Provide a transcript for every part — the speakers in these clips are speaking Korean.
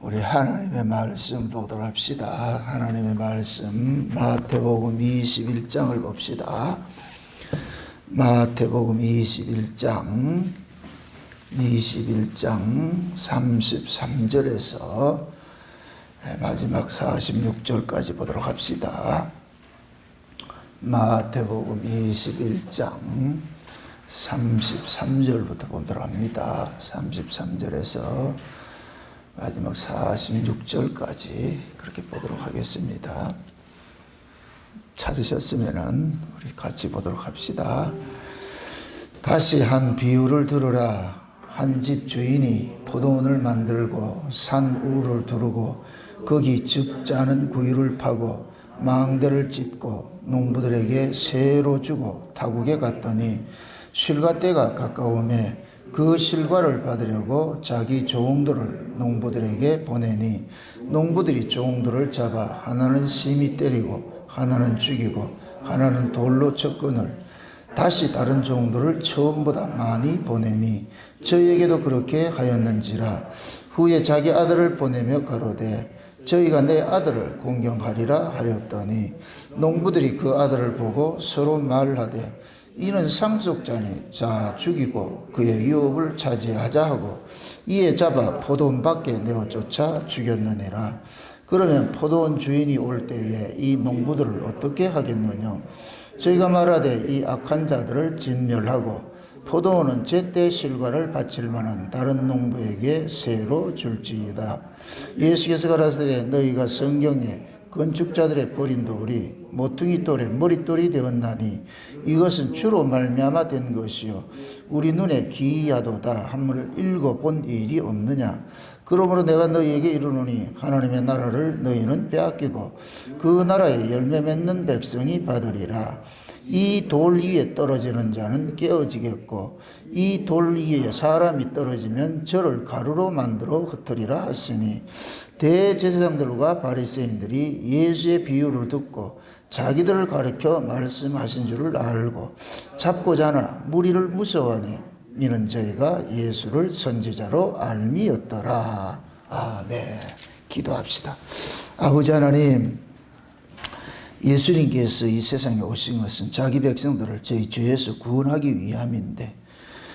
우리 하나님의 말씀 보도록 합시다. 하나님의 말씀 마태복음 21장을 봅시다. 마태복음 21장 33절에서 마지막 46절까지 보도록 합시다. 마태복음 21장 33절부터 보도록 합니다. 33절에서 마지막 46절까지 그렇게 보도록 하겠습니다. 찾으셨으면 우리 같이 보도록 합시다. 다시 한 비유를 들으라. 한 집 주인이 포도원을 만들고 산 우를 두르고 거기 즙 짜는 구유를 파고 망대를 짓고 농부들에게 세로 주고 타국에 갔더니 실과 때가 가까우매 그 실과를 받으려고 자기 종들을 농부들에게 보내니 농부들이 종들을 잡아 하나는 심히 때리고 하나는 죽이고 하나는 돌로 쳤거늘 다시 다른 종들을 처음보다 많이 보내니 저희에게도 그렇게 하였는지라. 후에 자기 아들을 보내며 가로되 저희가 내 아들을 공경하리라 하였더니 농부들이 그 아들을 보고 서로 말하되 이는 상속자니 자 죽이고 그의 유업을 차지하자 하고 이에 잡아 포도원 밖에 내어 쫓아 죽였느니라. 그러면 포도원 주인이 올 때에 이 농부들을 어떻게 하겠느냐. 저희가 말하되 이 악한 자들을 진멸하고 포도원은 제때 실과를 바칠 만한 다른 농부에게 새로 줄지이다. 예수께서 가라사대 너희가 성경에 건축자들의 버린 돌이 모퉁이 돌의 머릿돌이 되었나니 이것은 주로 말미암아 된 것이요 우리 눈에 기이하도다 함을 읽어본 일이 없느냐. 그러므로 내가 너희에게 이르노니 하나님의 나라를 너희는 빼앗기고 그 나라에 열매 맺는 백성이 받으리라. 이 돌 위에 떨어지는 자는 깨어지겠고 이 돌 위에 사람이 떨어지면 저를 가루로 만들어 흩으리라 하시니 대제사장들과 바리새인들이 예수의 비유를 듣고 자기들을 가리켜 말씀하신 줄을 알고 잡고자 하나 무리를 무서워하니 이는 저희가 예수를 선지자로 알미였더라. 아멘. 기도합시다. 아버지 하나님, 예수님께서 이 세상에 오신 것은 자기 백성들을 저희 죄에서 구원하기 위함인데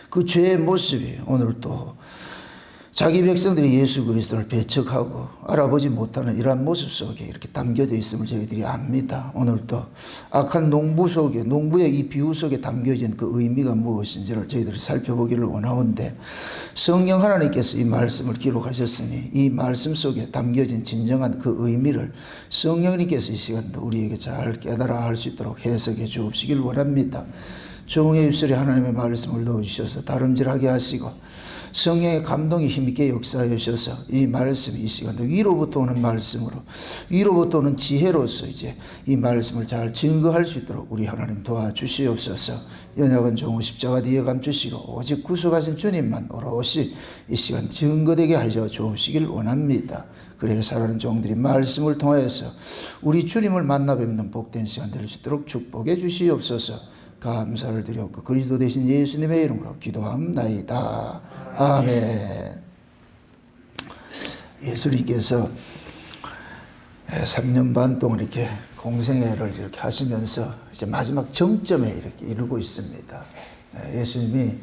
그 죄의 모습이 오늘 또 자기 백성들이 예수 그리스도를 배척하고 알아보지 못하는 이러한 모습 속에 이렇게 담겨져 있음을 저희들이 압니다. 오늘도 악한 농부 속에, 농부의 이 비유 속에 담겨진 그 의미가 무엇인지를 저희들이 살펴보기를 원하온데 성령 하나님께서 이 말씀을 기록하셨으니 이 말씀 속에 담겨진 진정한 그 의미를 성령님께서 이 시간도 우리에게 잘 깨달아 할 수 있도록 해석해 주옵시길 원합니다. 종의 입술에 하나님의 말씀을 넣어주셔서 다름질하게 하시고 성령의 감동이 힘있게 역사하여 주셔서 이 말씀이 이 시간도 위로부터 오는 말씀으로 위로부터 오는 지혜로서 이제 이 말씀을 잘 증거할 수 있도록 우리 하나님 도와주시옵소서. 연약한 종을 십자가 뒤에 감추시고 오직 구속하신 주님만 오롯이 이 시간 증거되게 하여 주옵시길 원합니다. 그래야 살아가는 종들이 말씀을 통하여서 우리 주님을 만나 뵙는 복된 시간 될 수 있도록 축복해 주시옵소서. 감사를 드렸고 그리스도 되신 예수님의 이름으로 기도합나이다. 아멘. 예수님께서 3년 반 동안 이렇게 공생애를 이렇게 하시면서 이제 마지막 정점에 이렇게 이르고 있습니다. 예수님이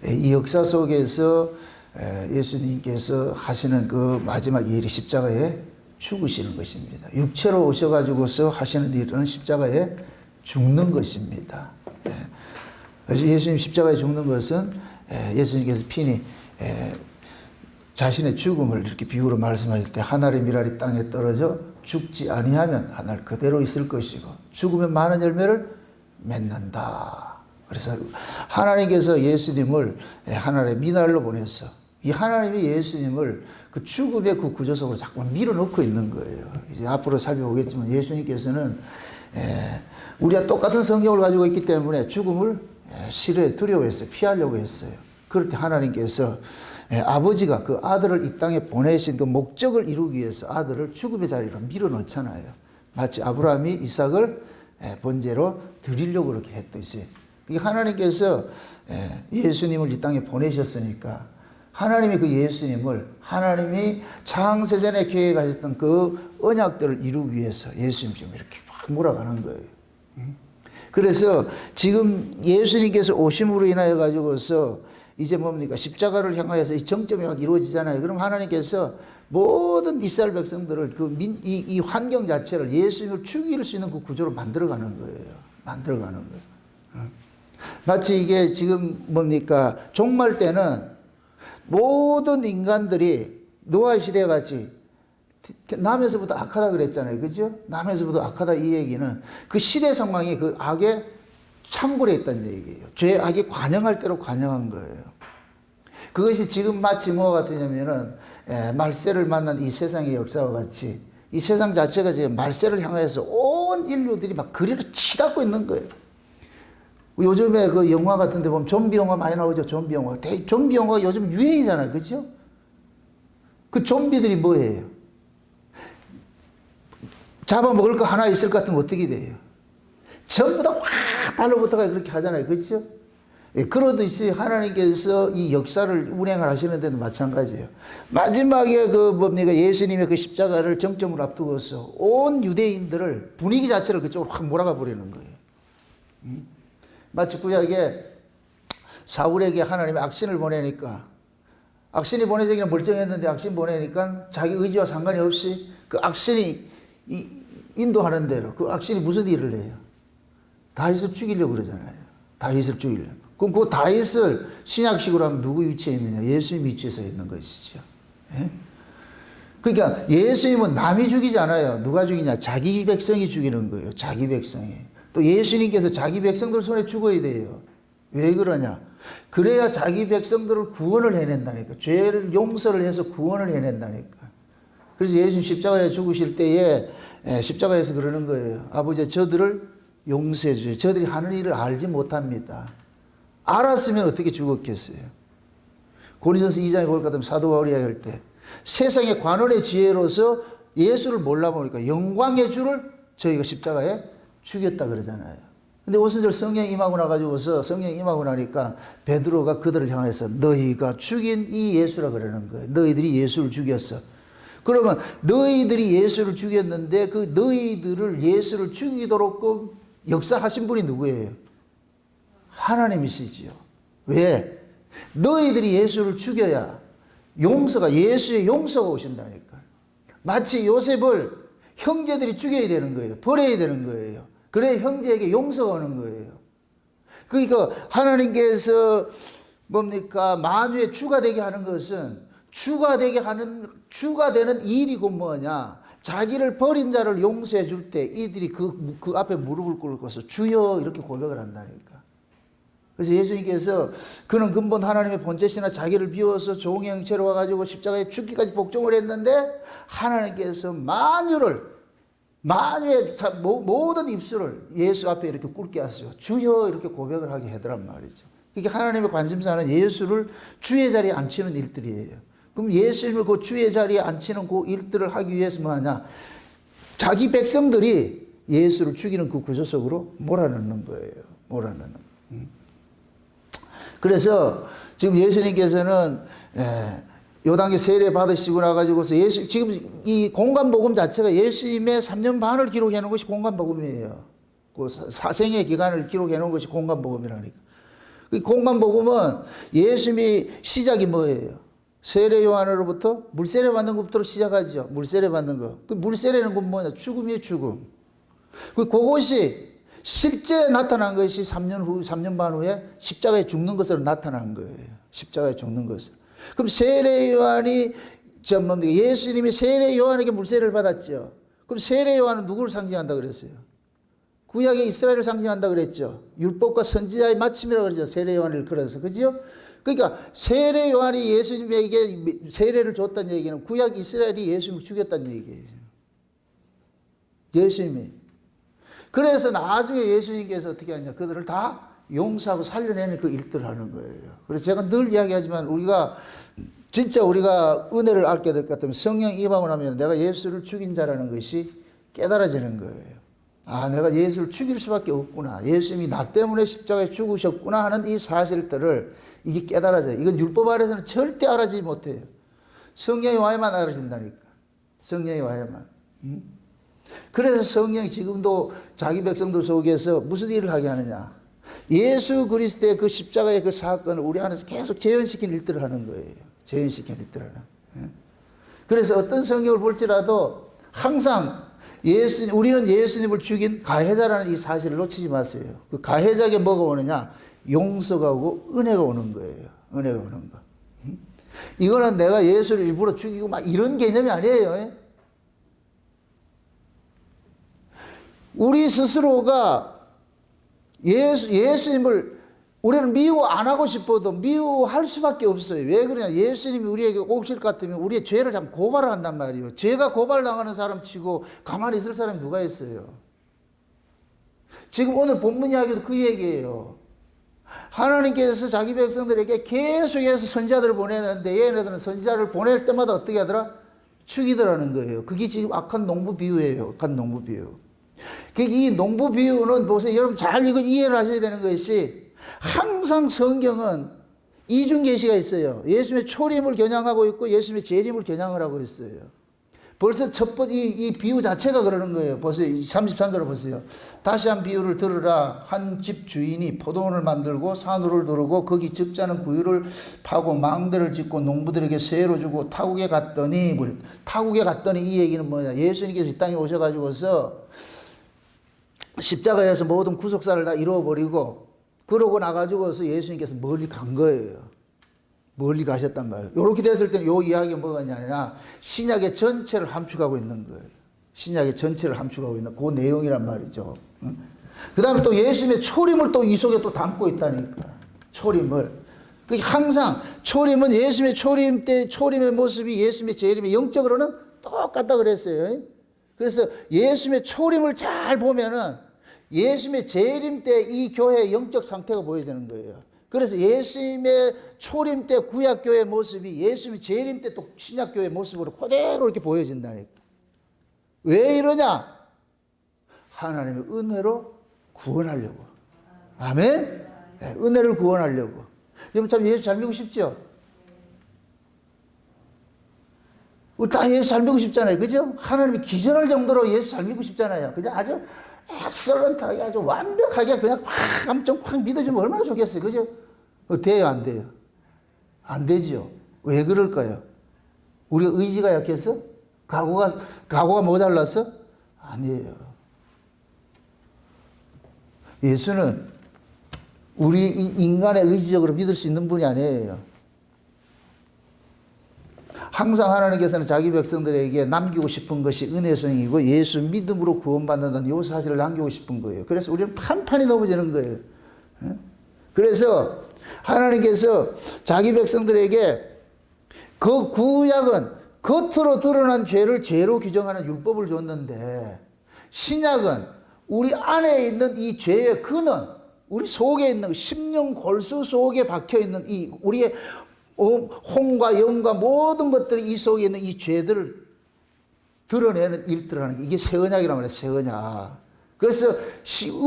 이 역사 속에서 예수님께서 하시는 그 마지막 일이 십자가에 죽으시는 것입니다. 육체로 오셔가지고서 하시는 일은 십자가에 죽는 것입니다. 그래서 예수님 십자가에 죽는 것은 예수님께서 친히 자신의 죽음을 이렇게 비유로 말씀하실 때 한 알의 밀알이 땅에 떨어져 죽지 아니하면 한 알 그대로 있을 것이고 죽으면 많은 열매를 맺는다. 그래서 하나님께서 예수님을 한 알의 밀알로 보내서 이 하나님이 예수님을 그 죽음의 그 구조 속으로 자꾸 밀어넣고 있는 거예요. 이제 앞으로 살펴보겠지만 예수님께서는 우리가 똑같은 성경을 가지고 있기 때문에 죽음을 싫어해 두려워했어요. 피하려고 했어요. 그럴 때 하나님께서 아버지가 그 아들을 이 땅에 보내신 그 목적을 이루기 위해서 아들을 죽음의 자리로 밀어넣잖아요. 마치 아브라함이 이삭을 번제로 드리려고 그렇게 했듯이 하나님께서 예수님을 이 땅에 보내셨으니까 하나님이 그 예수님을 하나님이 창세전에 계획하셨던 그 언약들을 이루기 위해서 예수님 지금 이렇게 막 몰아가는 거예요. 그래서 지금 예수님께서 오심으로 인하여 가지고서 이제 뭡니까? 십자가를 향하여서 이 정점이 막 이루어지잖아요. 그럼 하나님께서 모든 이스라엘 백성들을 이 환경 자체를 예수님을 죽일 수 있는 그 구조로 만들어가는 거예요. 만들어가는 거예요. 마치 이게 지금 뭡니까? 종말 때는 모든 인간들이 노아 시대 같이 남에서부터 악하다 그랬잖아요. 그죠? 남에서부터 악하다 이 얘기는 그 시대 상황이 그 악에 창궐해 있다는 얘기예요. 죄 악이 관영할 대로 관영한 거예요. 그것이 지금 마치 뭐가 같으냐면은 말세를 만난 이 세상의 역사와 같이 이 세상 자체가 지금 말세를 향해서 온 인류들이 막 그리로 치닫고 있는 거예요. 요즘에 그 영화 같은 데 보면 좀비 영화 많이 나오죠. 좀비 영화. 좀비 영화가 요즘 유행이잖아요. 그죠? 그 좀비들이 뭐예요? 잡아먹을 거 하나 있을 것 같으면 어떻게 돼요? 전부 다 확 달라붙어가 그렇게 하잖아요. 그렇죠? 예, 그러듯이 하나님께서 이 역사를 운행을 하시는 데도 마찬가지예요. 마지막에 그 뭡니까? 예수님의 그 십자가를 정점으로 앞두고서 온 유대인들을 분위기 자체를 그쪽으로 확 몰아가 버리는 거예요. 마치 구약에 사울에게 하나님이 악신을 보내니까 악신이 보내기는 멀쩡했는데 악신 보내니까 자기 의지와 상관이 없이 그 악신이 인도하는 대로 그 악신이 무슨 일을 해요? 다윗을 죽이려고 그러잖아요. 다윗을 죽이려고. 그럼 그 다윗을 신약식으로 하면 누구 위치에 있느냐? 예수님 위치에서 있는 것이죠. 예? 그러니까 예수님은 남이 죽이지 않아요. 누가 죽이냐? 자기 백성이 죽이는 거예요. 자기 백성이. 또 예수님께서 자기 백성들 손에 죽어야 돼요. 왜 그러냐? 그래야 자기 백성들을 구원을 해낸다니까. 죄를 용서를 해서 구원을 해낸다니까. 그래서 예수님 십자가에 죽으실 때에 십자가에서 그러는 거예요. 아버지, 저들을 용서해 주세요. 저들이 하는 일을 알지 못합니다. 알았으면 어떻게 죽었겠어요? 고린도서 2장에 볼 것 같으면 사도 바울이 할 때 세상의 관원의 지혜로서 예수를 몰라보니까 영광의 주를 저희가 십자가에 죽였다 그러잖아요. 근데 오순절 성령 임하고 나가지고서 성령 임하고 나니까 베드로가 그들을 향해서 너희가 죽인 이 예수라 그러는 거예요. 너희들이 예수를 죽였어. 그러면 너희들이 예수를 죽였는데 그 너희들을 예수를 죽이도록 역사하신 분이 누구예요? 하나님이시지요. 왜? 너희들이 예수를 죽여야 용서가, 예수의 용서가 오신다니까. 마치 요셉을 형제들이 죽여야 되는 거예요. 버려야 되는 거예요. 그래 형제에게 용서가 오는 거예요. 그러니까 하나님께서 뭡니까? 만유의 주가 되게 하는 것은 주가 되는 일이고 뭐냐? 자기를 버린 자를 용서해 줄 때 이들이 그 앞에 무릎을 꿇고서 주여 이렇게 고백을 한다니까. 그래서 예수님께서 그는 근본 하나님의 본체시나 자기를 비워서 종의 형체로 와가지고 십자가에 죽기까지 복종을 했는데 하나님께서 만유의 모든 입술을 예수 앞에 이렇게 꿇게 하세요. 주여 이렇게 고백을 하게 하더란 말이죠. 이게 하나님의 관심사는 예수를 주의 자리에 앉히는 일들이에요. 그럼 예수님을 그 주의 자리에 앉히는 그 일들을 하기 위해서 뭐 하냐? 자기 백성들이 예수를 죽이는 그 구조 속으로 몰아넣는 거예요. 몰아넣는. 그래서 지금 예수님께서는 요단계 세례 받으시고 나가지고서 지금 이 공간복음 자체가 예수님의 3년 반을 기록해 놓은 것이 공간복음이에요. 그 사생의 기간을 기록해 놓은 것이 공간복음이라니까. 그 공간복음은 예수님이 시작이 뭐예요? 세례 요한으로부터 물세례 받는 것부터 시작하죠. 물세례 받는 거. 그 물세례는 건 뭐냐? 죽음이에요, 죽음. 그것이 실제 나타난 것이 3년 반 후에 십자가에 죽는 것으로 나타난 거예요. 십자가에 죽는 것을. 그럼 세례 요한이 예수님이 세례 요한에게 물세례를 받았죠. 그럼 세례 요한은 누구를 상징한다 그랬어요? 구약의 이스라엘을 상징한다 그랬죠. 율법과 선지자의 마침이라고 그러죠. 세례 요한을 일컬어서. 그죠? 그러니까 세례 요한이 예수님에게 세례를 줬다는 얘기는 구약 이스라엘이 예수님을 죽였다는 얘기예요. 예수님이. 그래서 나중에 예수님께서 어떻게 하냐. 그들을 다 용서하고 살려내는 그 일들을 하는 거예요. 그래서 제가 늘 이야기하지만 우리가 은혜를 알게 될 것 같으면 성령 임하고 나면 내가 예수를 죽인 자라는 것이 깨달아지는 거예요. 아, 내가 예수를 죽일 수밖에 없구나. 예수님이 나 때문에 십자가에 죽으셨구나 하는 이 사실들을 이게 깨달아져요. 이건 율법 아래서는 절대 알아지지 못해요. 성령이 와야만 알아진다니까. 성령이 와야만. 그래서 성령이 지금도 자기 백성들 속에서 무슨 일을 하게 하느냐. 예수 그리스도의 그 십자가의 그 사건을 우리 안에서 계속 재현시키는 일들을 하는 거예요. 재현시키는 일들을 하는. 그래서 어떤 성경을 볼지라도 항상 우리는 예수님을 죽인 가해자라는 이 사실을 놓치지 마세요. 그 가해자에게 뭐가 오느냐? 용서가 오고 은혜가 오는 거예요. 은혜가 오는 거. 이거는 내가 예수를 일부러 죽이고 막 이런 개념이 아니에요. 우리 스스로가 예수님을 우리는 미워 안 하고 싶어도 미워할 수밖에 없어요. 왜 그러냐? 예수님이 우리에게 오실 것 같으면 우리의 죄를 참 고발을 한단 말이에요. 죄가 고발당하는 사람 치고 가만히 있을 사람이 누가 있어요? 지금 오늘 본문 이야기도 그 얘기예요. 하나님께서 자기 백성들에게 계속해서 선지자들을 보내는데 얘네들은 선지자를 보낼 때마다 어떻게 하더라? 죽이더라는 거예요. 그게 지금 악한 농부 비유예요. 악한 농부 비유. 이 농부 비유는 보세요. 여러분 잘 이거 이해를 하셔야 되는 것이 항상 성경은 이중 계시가 있어요. 예수님의 초림을 겨냥하고 있고 예수님의 재림을 겨냥을 하고 있어요. 벌써 첫 번째 이 비유 자체가 그러는 거예요. 보세요. 33절을 보세요. 다시 한 비유를 들으라. 한 집 주인이 포도원을 만들고 산우를 두르고 거기 적잖은 구유를 파고 망대를 짓고 농부들에게 세로 주고 타국에 갔더니 이 얘기는 뭐냐? 예수님께서 이 땅에 오셔가지고서 십자가에서 모든 구속사를 다 이루어버리고 그러고 나가지고서 예수님께서 멀리 간 거예요. 멀리 가셨단 말이에요. 이렇게 됐을 때는 이 이야기가 뭐냐냐. 신약의 전체를 함축하고 있는 거예요. 신약의 전체를 함축하고 있는 그 내용이란 말이죠. 그 다음에 또 예수님의 초림을 또 이 속에 또 담고 있다니까. 초림을. 항상 초림은 예수님의 초림 때 초림의 모습이 예수님의 재림의 영적으로는 똑같다 그랬어요. 그래서 예수님의 초림을 잘 보면은 예수님의 재림 때 이 교회의 영적 상태가 보여지는 거예요. 그래서 예수님의 초림 때 구약교회의 모습이 예수님의 재림 때 또 신약교회의 모습으로 그대로 이렇게 보여진다니까. 왜 이러냐? 하나님의 은혜로 구원하려고. 아멘? 네, 은혜를 구원하려고. 여러분 참 예수 잘 믿고 싶죠? 우리 다 예수 잘 믿고 싶잖아요. 그죠? 하나님이 기절할 정도로 예수 잘 믿고 싶잖아요. 그죠? 아주 엑설런트하게 아주 완벽하게 그냥 확 믿어주면 얼마나 좋겠어요. 그죠? 돼요, 안 돼요? 안 되죠. 왜 그럴까요? 우리가 의지가 약해서? 각오가 모자라서? 아니에요. 예수는 우리 인간의 의지적으로 믿을 수 있는 분이 아니에요. 항상 하나님께서는 자기 백성들에게 남기고 싶은 것이 은혜성이고 예수 믿음으로 구원받는다는 이 사실을 남기고 싶은 거예요. 그래서 우리는 판판이 넘어지는 거예요. 그래서 하나님께서 자기 백성들에게 그 구약은 겉으로 드러난 죄를 죄로 규정하는 율법을 줬는데 신약은 우리 안에 있는 이 죄의 근원, 우리 속에 있는 심령 골수 속에 박혀 있는 이 우리의 혼과 영과 모든 것들이 이 속에 있는 이 죄들을 드러내는 일들을 하는 게 이게 새 언약이란 말이에요. 새 언약. 그래서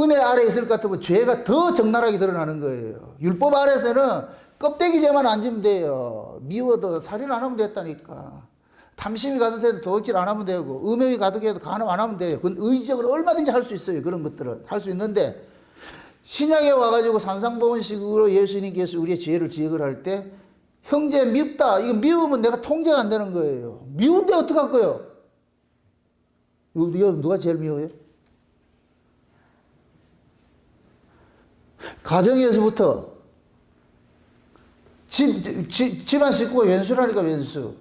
은혜 아래에 있을 것 같으면 죄가 더 적나라하게 드러나는 거예요. 율법 아래에서는 껍데기죄만 안 지면 돼요. 미워도 살인 안 하면 됐다니까. 탐심이 가득해도 도둑질 안 하면 되고 음욕이 가득해도 간음 안 하면 돼요. 그건 의지적으로 얼마든지 할 수 있어요. 그런 것들은 할 수 있는데 신약에 와가지고 산상보훈식으로 예수님께서 우리의 죄를 지적을 할 때 형제 밉다. 이거 미우면 내가 통제가 안 되는 거예요. 미운데 어떡할 거예요? 이거 누가 제일 미워요? 가정에서부터 집안 식구가 왼수라니까 왼수.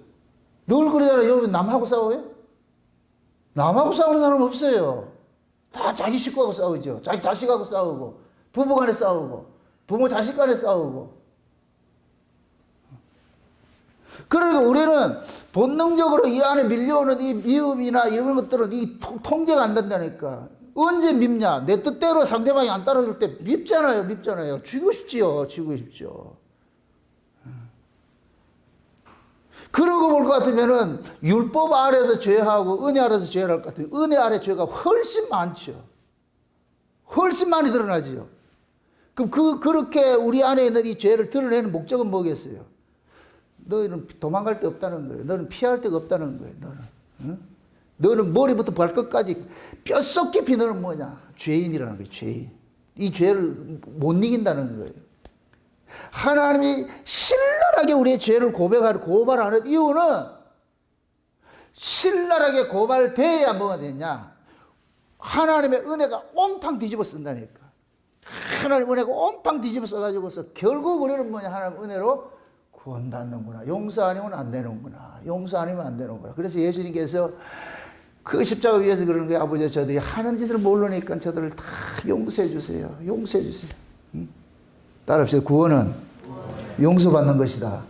늘 그러잖아요. 여러분 남하고 싸워요? 남하고 싸우는 사람 없어요. 다 자기 식구하고 싸우죠. 자기 자식하고 싸우고 부부간에 싸우고 부모 자식 간에 싸우고. 그러니까 우리는 본능적으로 이 안에 밀려오는 이 미움이나 이런 것들은 이 통제가 안 된다니까. 언제 밉냐? 내 뜻대로 상대방이 안 따라줄 때 밉잖아요. 죽이고 싶지요. 그러고 볼 것 같으면은 율법 아래서 죄하고 은혜 아래서 죄를 할 것 같아요. 은혜 아래 죄가 훨씬 많죠. 훨씬 많이 드러나지요. 그럼 그렇게 우리 안에 있는 이 죄를 드러내는 목적은 뭐겠어요? 너희는 도망갈 데 없다는 거예요. 너는 피할 데가 없다는 거예요. 너는. 응? 너는 머리부터 발끝까지 뼛속 깊이 너는 뭐냐? 죄인이라는 거예요. 죄인. 이 죄를 못 이긴다는 거예요. 하나님이 신랄하게 우리의 죄를 고발하는 이유는 신랄하게 고발돼야 뭐가 되냐? 하나님의 은혜가 온팡 뒤집어 쓴다니까. 하나님의 은혜가 온팡 뒤집어 써가지고서 결국 우리는 뭐냐? 하나님의 은혜로 구원받는구나. 용서 아니면 안 되는구나. 용서 아니면 안 되는구나. 그래서 예수님께서 그 십자가 위에서 그러는 거예요. 아버지, 저들이 하는 짓을 모르니까 저들을 다 용서해 주세요. 용서해 주세요. 응? 따라합시다. 구원은 용서받는 것이다.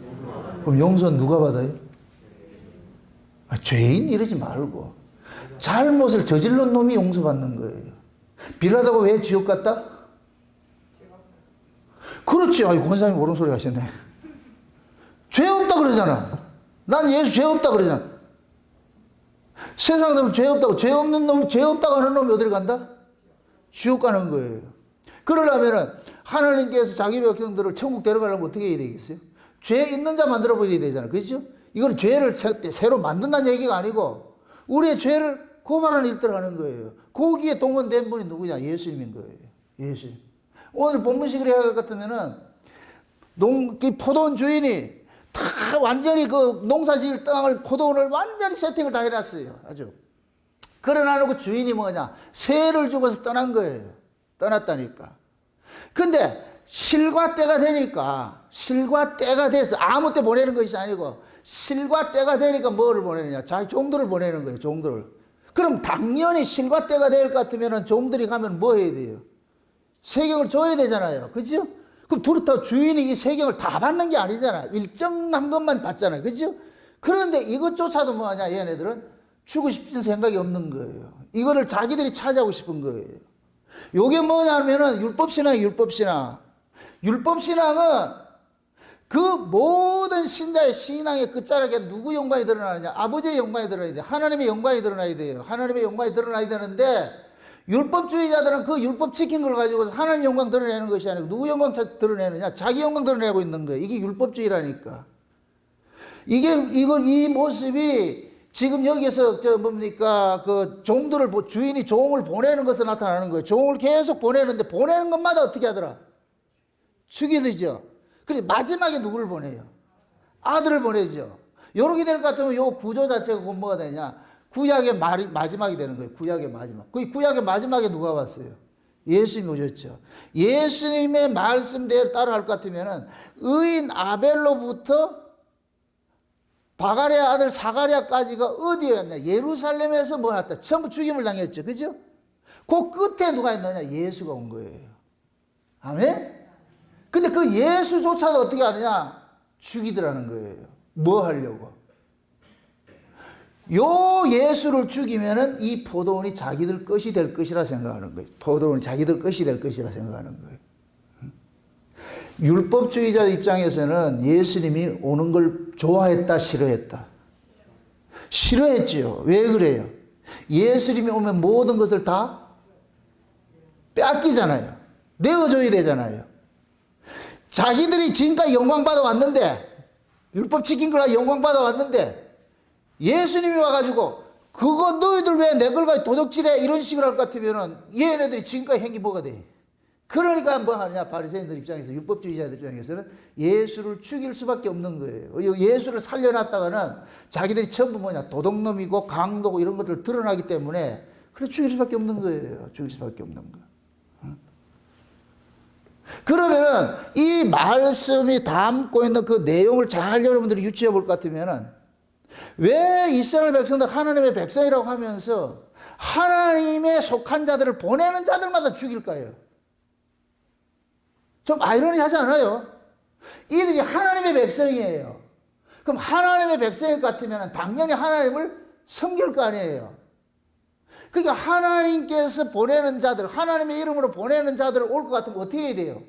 그럼 용서는 누가 받아요? 죄인 이러지 말고 잘못을 저질른 놈이 용서받는 거예요. 빌라도가 왜 지옥 갔다? 그렇지. 아이고, 권사님이 옳은 소리 하셨네. 죄 없다 그러잖아. 난 예수 죄 없다 그러잖아. 세상 사람은 죄 없다고, 죄 없는 놈, 죄 없다고 하는 놈이 어디를 간다? 지옥 가는 거예요. 그러려면은 하나님께서 자기 백성들을 천국 데려가려면 어떻게 해야 되겠어요? 죄 있는 자 만들어 버려야 되잖아. 그렇죠? 이건 죄를 새로 만든다는 얘기가 아니고 우리의 죄를 고발하는 일 들어가는 거예요. 거기에 동원된 분이 누구냐? 예수님인 거예요. 예수님. 오늘 본문식으로 해야 할 것 같으면은 포도원 주인이 다 완전히 그 농사 지을 땅을, 포도원을 완전히 세팅을 다 해놨어요. 아주. 그러나 놓고 주인이 뭐냐? 세를 주고서 떠난 거예요. 떠났다니까. 근데 실과 때가 되니까, 실과 때가 돼서 아무 때 보내는 것이 아니고, 실과 때가 되니까 뭐를 보내느냐? 자기 종들을 보내는 거예요. 종들을. 그럼 당연히 실과 때가 될 것 같으면 종들이 가면 뭐 해야 돼요? 세경을 줘야 되잖아요. 그죠? 그럼 그렇다고 주인이 이 세경을 다 받는 게 아니잖아. 일정한 것만 받잖아요. 그죠? 그런데 이것조차도 뭐하냐? 얘네들은 주고 싶은 생각이 없는 거예요. 이거를 자기들이 차지하고 싶은 거예요. 요게 뭐냐면은 율법신앙이 율법신앙. 율법신앙은 그 모든 신자의 신앙의 끝자락에 누구 영광이 드러나느냐? 아버지의 영광이 드러나야 돼요. 하나님의 영광이 드러나야 돼요. 하나님의 영광이 드러나야 되는데 율법주의자들은 그 율법 지킨 걸 가지고 하나님 영광 드러내는 것이 아니고 누구 영광 드러내느냐? 자기 영광 드러내고 있는 거예요. 이게 율법주의라니까. 이 모습이 지금 여기서 그 종들을, 주인이 종을 보내는 것에 나타나는 거예요. 종을 계속 보내는데 보내는 것마다 어떻게 하더라? 죽이죠. 근데 마지막에 누구를 보내요? 아들을 보내죠. 요렇게 될 것 같으면 요 구조 자체가 뭐가 되냐? 구약의 마지막이 되는 거예요. 구약의 마지막. 그 구약의 마지막에 누가 왔어요? 예수님이 오셨죠. 예수님의 말씀대로 따라할 것 같으면은 의인 아벨로부터 바가랴 아들 사가랴까지가 어디였냐? 예루살렘에서 뭐 했다? 전부 죽임을 당했죠. 그죠? 그 끝에 누가 있느냐? 예수가 온 거예요. 아멘? 근데 그 예수조차도 어떻게 하느냐? 죽이더라는 거예요. 뭐 하려고? 요 예수를 죽이면은 이 포도원이 자기들 것이 될 것이라 생각하는 거예요. 포도원이 자기들 것이 될 것이라 생각하는 거예요. 율법주의자 입장에서는 예수님이 오는 걸 좋아했다, 싫어했다? 싫어했지요. 왜 그래요? 예수님이 오면 모든 것을 다 뺏기잖아요. 내어줘야 되잖아요. 자기들이 지금까지 영광 받아왔는데, 율법 지킨 거라 영광 받아왔는데, 예수님이 와가지고 그거 너희들 왜 내 걸 가지고 도둑질해? 이런 식으로 할 것 같으면은 얘네들이 지금까지 행위 뭐가 돼? 그러니까 뭐 하느냐? 바리새인들 입장에서, 율법주의자들 입장에서는 예수를 죽일 수밖에 없는 거예요. 예수를 살려놨다가는 자기들이 전부 뭐냐? 도둑놈이고 강도고 이런 것들 드러나기 때문에 그래서 죽일 수밖에 없는 거예요. 죽일 수밖에 없는 거. 그러면은 이 말씀이 담고 있는 그 내용을 잘 여러분들이 유추해 볼 것 같으면은 왜 이스라엘 백성들 하나님의 백성이라고 하면서 하나님의 속한 자들을 보내는 자들마다 죽일까요? 좀 아이러니하지 않아요? 이들이 하나님의 백성이에요. 그럼 하나님의 백성일 것 같으면 당연히 하나님을 섬길 거 아니에요. 그러니까 하나님께서 보내는 자들, 하나님의 이름으로 보내는 자들을 올 것 같으면 어떻게 해야 돼요?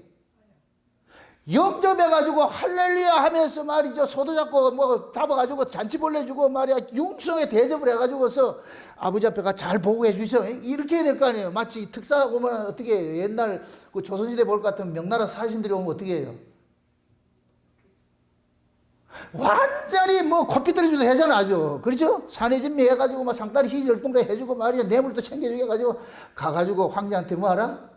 영접해가지고 할렐루야 하면서 말이죠. 소도 잡고 뭐 잡아가지고 잔치벌레 주고 말이야. 융성에 대접을 해가지고서 아버지 앞에 가 잘 보고해 주셔. 이렇게 해야 될 거 아니에요. 마치 특사 오면 어떻게 해요? 옛날 그 조선시대 볼 것 같으면 명나라 사신들이 오면 어떻게 해요? 완전히 뭐 코피들이 주도 해잖아 아주. 그렇죠? 사내 진미 해가지고 막 상다리 희절동도 해주고 말이야. 뇌물도 챙겨주게 해가지고 가가지고 황제한테 뭐 하라?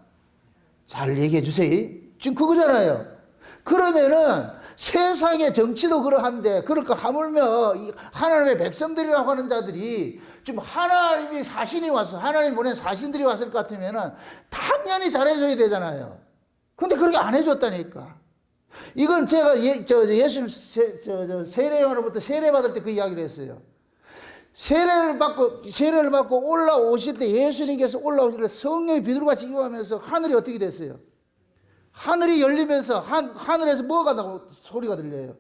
잘 얘기해 주세요. 지금 그거잖아요. 그러면은 세상의 정치도 그러한데, 그러니까 하물며 이 하나님의 백성들이라고 하는 자들이 좀 하나님이 사신이 와서 하나님 보낸 사신들이 왔을 것 같으면은 당연히 잘해줘야 되잖아요. 근데 그렇게 안 해줬다니까. 이건 제가 예수님 세례요한으로부터 세례받을 때 그 이야기를 했어요. 세례를 받고 올라오실 때 예수님께서 올라오실 때 성령이 비둘기같이 임하면서 하늘이 어떻게 됐어요? 하늘이 열리면서 하늘에서 뭐가 나고 소리가 들려요?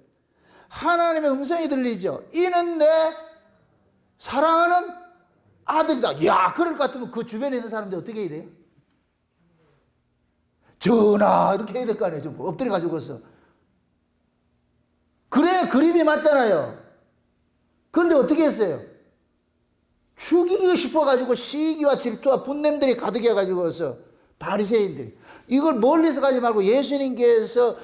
하나님의 음성이 들리죠. 이는 내 사랑하는 아들이다. 야, 그럴 것 같으면 그 주변에 있는 사람들 어떻게 해야 돼요? 전하 이렇게 해야 될 거 아니에요. 좀 엎드려 가지고서. 그래야 그림이 맞잖아요. 그런데 어떻게 했어요? 죽이고 싶어가지고 시기와 질투와 분냄들이 가득해가지고서 바리새인들이 이걸 멀리서 가지 말고 예수님께서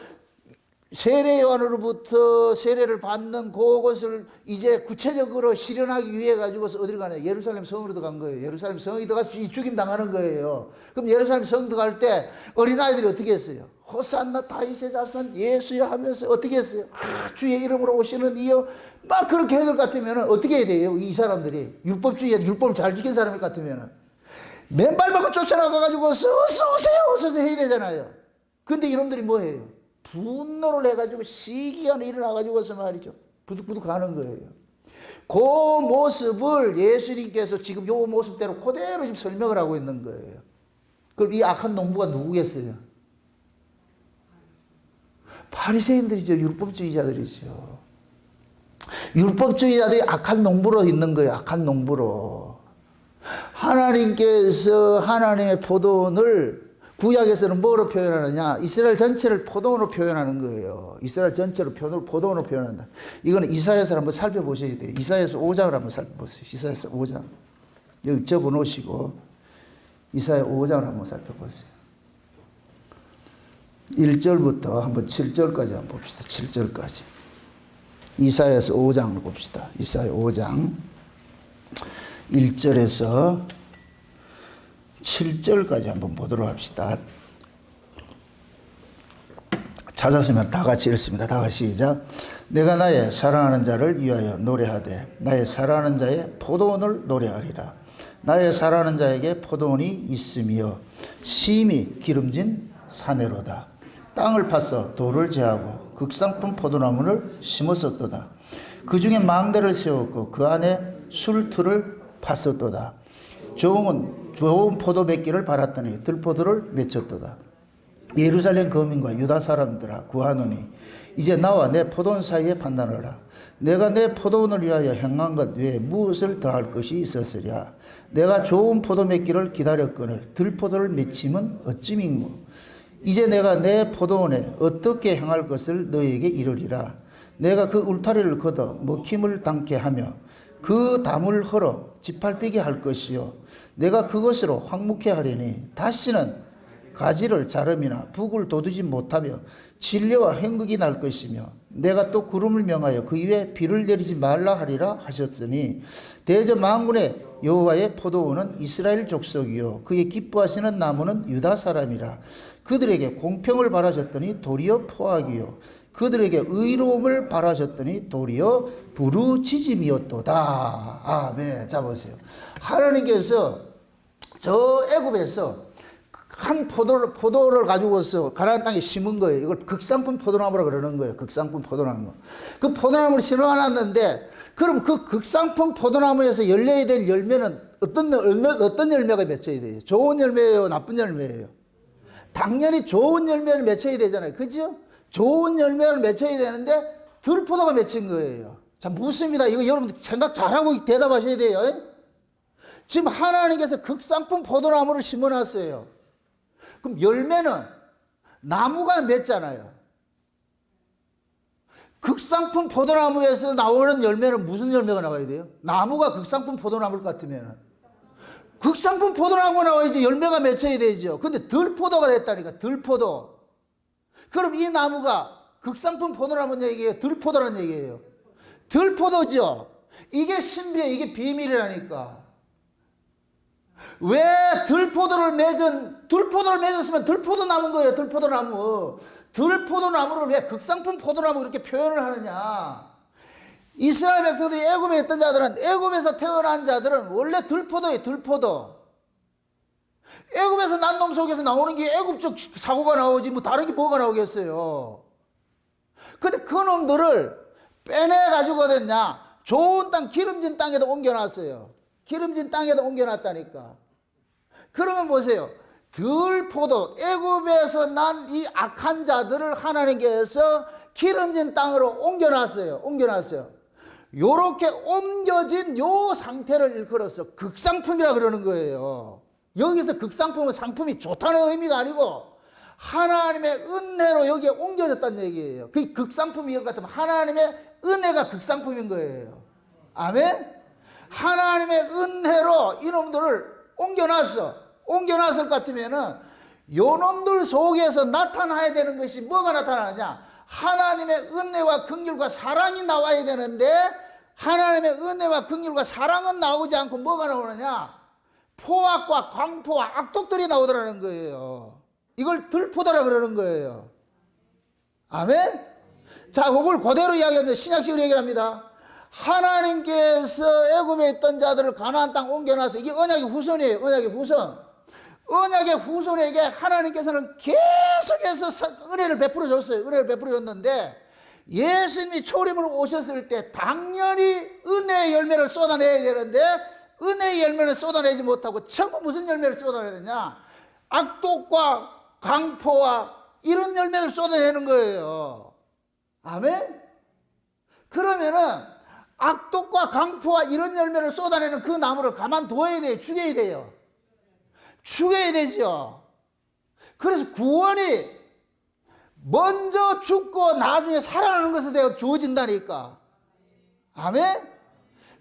세례 요한으로부터 세례를 받는 그것을 이제 구체적으로 실현하기 위해 가지고서 어디로 가냐? 예루살렘 성으로 들어간 거예요. 예루살렘 성에 들어가서 죽임 당하는 거예요. 그럼 예루살렘 성 들어갈 때 어린아이들이 어떻게 했어요? 호산나 다윗의 자손 예수야 하면서 어떻게 했어요? 주의 이름으로 오시는 이여 막 그렇게 해설 같으면 어떻게 해야 돼요? 이 사람들이 율법을 잘 지킨 사람 같으면 맨발 받고 쫓아나가가지고 어서 오세요 해야 되잖아요. 근데 이놈들이 뭐 해요? 분노를 해가지고 시기가 일어나가지고서 말이죠. 부득부득 가는 거예요. 그 모습을 예수님께서 지금 요 모습대로 그대로 지금 설명을 하고 있는 거예요. 그럼 이 악한 농부가 누구겠어요? 바리새인들이죠. 율법주의자들이죠. 율법주의자들이 악한 농부로 있는 거예요. 악한 농부로. 하나님께서 하나님의 포도원을 구약에서는 뭐로 표현하느냐? 이스라엘 전체를 포도원으로 표현하는 거예요. 이스라엘 전체를 포도원으로 표현한다. 이거는 이사야서를 한번 살펴보셔야 돼요. 이사야서 5장을 한번 살펴보세요. 이사야서 5장. 여기 적어 놓으시고 이사야 5장을 한번 살펴보세요. 1절부터 한번 7절까지 한번 봅시다. 7절까지. 이사야서 5장을 봅시다. 이사야 5장 1절에서 7절까지 한번 보도록 합시다. 찾았으면 다 같이 읽습니다. 다 같이 시작. 내가 나의 사랑하는 자를 위하여 노래하되 나의 사랑하는 자의 포도원을 노래하리라. 나의 사랑하는 자에게 포도원이 있으며 심히 기름진 사내로다. 땅을 파서 돌을 제하고 극상품 포도나무를 심었었도다. 그 중에 망대를 세웠고 그 안에 술틀을 팠었도다. 좋은 포도 맺기를 바랐더니 들포도를 맺혔도다. 예루살렘 거민과 유다 사람들아 구하노니 이제 나와 내 포도원 사이에 판단하라. 내가 내 포도원을 위하여 행한 것 외에 무엇을 더할 것이 있었으랴. 내가 좋은 포도 맺기를 기다렸거늘 들포도를 맺힘은 어찌민고. 이제 내가 내 포도원에 어떻게 행할 것을 너희에게 이르리라. 내가 그 울타리를 걷어 먹힘을 당케 하며 그 담을 헐어 짓밟히게 할 것이요 내가 그것으로 황무케 하리니 다시는 가지를 자름이나 북을 돋우지 못하며 진려와 행극이 날 것이며 내가 또 구름을 명하여 그 위에 비를 내리지 말라 하리라 하셨으니 대저 만군의 여호와의 포도원은 이스라엘 족속이요 그의 기뻐하시는 나무는 유다 사람이라. 그들에게 공평을 바라셨더니 도리어 포악이요 그들에게 의로움을 바라셨더니 도리어 부르짖음이었도다. 아멘. 자 보세요. 하나님께서 저 애굽에서 한 포도를 가지고서 가나안 땅에 심은 거예요. 이걸 극상품 포도나무라고 그러는 거예요. 극상품 포도나무. 그 포도나무를 심어놨는데 그럼 그 극상품 포도나무에서 열려야 될 열매는 어떤 열매가 맺혀야 돼요? 좋은 열매예요? 나쁜 열매예요? 당연히 좋은 열매를 맺혀야 되잖아요. 그죠? 좋은 열매를 맺혀야 되는데 들포도가 맺힌 거예요. 자, 묻습니다. 이거 여러분들 생각 잘하고 대답하셔야 돼요. 지금 하나님께서 극상품 포도나무를 심어놨어요. 그럼 열매는 나무가 맺잖아요. 극상품 포도나무에서 나오는 열매는 무슨 열매가 나와야 돼요? 나무가 극상품 포도나무 같으면 극상품 포도나무가 나와야지 열매가 맺혀야 되죠. 근데 들포도가 됐다니까. 들포도. 그럼 이 나무가 극상품 포도나무는 얘기예요? 들포도라는 얘기예요? 들포도죠. 이게 신비해. 이게 비밀이라니까. 왜 들포도를 맺었으면 들포도 나무인 거예요. 들포도나무. 들포도나무를 왜 극상품 포도나무 이렇게 표현을 하느냐. 이스라엘 백성들이 애굽에 있던 자들은, 애굽에서 태어난 자들은 원래 들포도예요. 들포도. 애굽에서 난 놈 속에서 나오는 게 애굽적 사고가 나오지 뭐 다른 게 뭐가 나오겠어요. 근데 그 놈들을 빼내가지고 어딨냐, 좋은 땅, 기름진 땅에도 옮겨놨어요. 기름진 땅에도 옮겨놨다니까. 그러면 보세요. 들포도, 애굽에서 난 이 악한 자들을 하나님께서 기름진 땅으로 옮겨놨어요. 요렇게 옮겨진 요 상태를 일컬어서 극상품이라 그러는 거예요. 여기서 극상품은 상품이 좋다는 의미가 아니고 하나님의 은혜로 여기에 옮겨졌다는 얘기예요. 그 극상품이 이것 같으면 하나님의 은혜가 극상품인 거예요. 아멘? 하나님의 은혜로 이놈들을 옮겨놨을 것 같으면은 요놈들 속에서 나타나야 되는 것이 뭐가 나타나느냐? 하나님의 은혜와 긍휼과 사랑이 나와야 되는데 하나님의 은혜와 긍휼과 사랑은 나오지 않고 뭐가 나오느냐? 포악과 광포와 악독들이 나오더라는 거예요. 이걸 들포도라 그러는 거예요. 아멘? 자, 그걸 그대로 이야기하는데 신약식으로 얘기합니다. 하나님께서 애굽에 있던 자들을 가나안 땅 옮겨놔서 이게 언약의 후손이에요. 언약의 후손. 언약의 후손에게 하나님께서는 계속해서 은혜를 베풀어 줬어요. 은혜를 베풀어 줬는데 예수님이 초림으로 오셨을 때 당연히 은혜의 열매를 쏟아내야 되는데 은혜의 열매를 쏟아내지 못하고 전부 무슨 열매를 쏟아내느냐? 악독과 강포와 이런 열매를 쏟아내는 거예요. 아멘? 그러면은 악독과 강포와 이런 열매를 쏟아내는 그 나무를 가만둬야 돼요. 죽여야 돼요. 죽여야 되죠. 그래서 구원이 먼저 죽고 나중에 살아나는 것에 대해 주어진다니까. 아멘?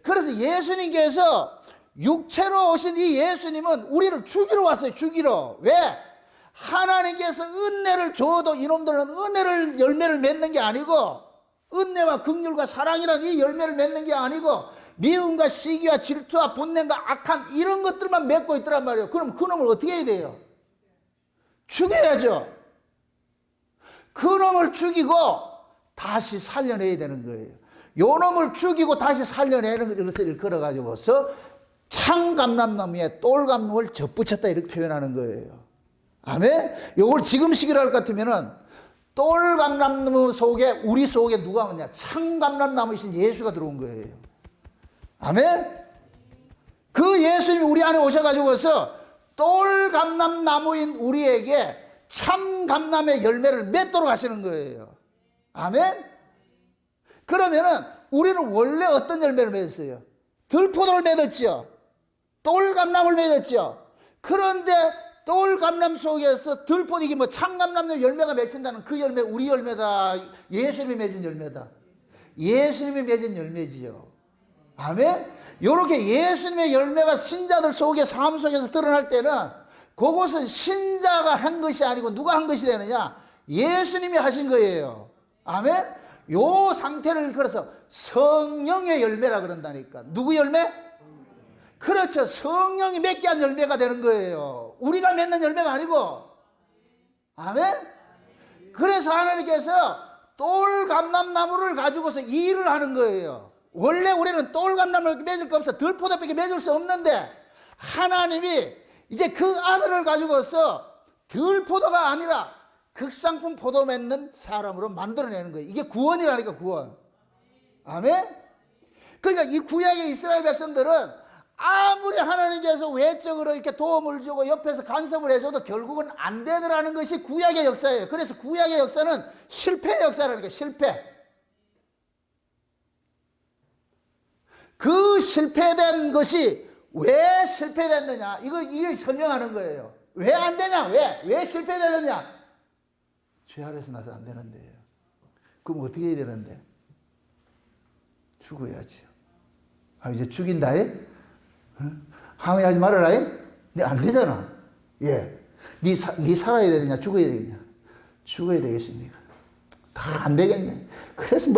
그래서 예수님께서 육체로 오신 이 예수님은 우리를 죽이러 왔어요. 죽이러. 왜? 하나님께서 은혜를 줘도 이놈들은 은혜를 열매를 맺는 게 아니고 은혜와 긍휼과 사랑이라는 이 열매를 맺는 게 아니고 미움과 시기와 질투와 분냄과 악한 이런 것들만 맺고 있더란 말이에요. 그럼 그 놈을 어떻게 해야 돼요? 죽여야죠. 그 놈을 죽이고 다시 살려내야 되는 거예요. 요 놈을 죽이고 다시 살려내는 것을 일컬어가지고서 창감람나무에 똘감람을 접붙였다 이렇게 표현하는 거예요. 아멘? 요걸 지금 시기로 할 것 같으면은 똘감람나무 속에 우리 속에 누가 왔냐? 창감람나무이신 예수가 들어온 거예요. 아멘? 그 예수님이 우리 안에 오셔가지고서 똘감람나무인 우리에게 참감람의 열매를 맺도록 하시는 거예요. 아멘? 그러면은 우리는 원래 어떤 열매를 맺었어요? 들포도를 맺었죠. 똘감람을 맺었죠. 그런데 똘감람 속에서 들포도 이게 뭐 참감람의 열매가 맺힌다는 그 열매 우리 열매다. 예수님이 맺은 열매다. 예수님이 맺은 열매지요. 아멘? 요렇게 예수님의 열매가 신자들 속에 삶 속에서 드러날 때는 그것은 신자가 한 것이 아니고 누가 한 것이 되느냐? 예수님이 하신 거예요. 아멘? 요 상태를 그래서 성령의 열매라 그런다니까. 누구 열매? 그렇죠. 성령이 맺게 한 열매가 되는 거예요. 우리가 맺는 열매가 아니고. 아멘? 그래서 하나님께서 똘감람나무를 가지고서 일을 하는 거예요. 원래 우리는 똘감람을 맺을 거 없어. 들포도밖에 맺을 수 없는데 하나님이 이제 그 아들을 가지고서 들포도가 아니라 극상품 포도 맺는 사람으로 만들어내는 거예요. 이게 구원이라니까, 구원. 아멘? 그러니까 이 구약의 이스라엘 백성들은 아무리 하나님께서 외적으로 이렇게 도움을 주고 옆에서 간섭을 해줘도 결국은 안 되더라는 것이 구약의 역사예요. 그래서 구약의 역사는 실패의 역사라니까, 실패. 그 실패된 것이 왜 실패됐느냐? 이걸 설명하는 거예요. 왜 안 되냐? 왜 실패되느냐? 죄 아래서 나서 안 되는데요. 그럼 어떻게 해야 되는데? 죽어야지. 아, 이제 죽인다, 해? 항의하지 말아라, 해? 네, 안 되잖아. 예. 네 살아야 되느냐, 죽어야 되느냐? 죽어야 되겠습니까? 다 안 되겠네. 그래서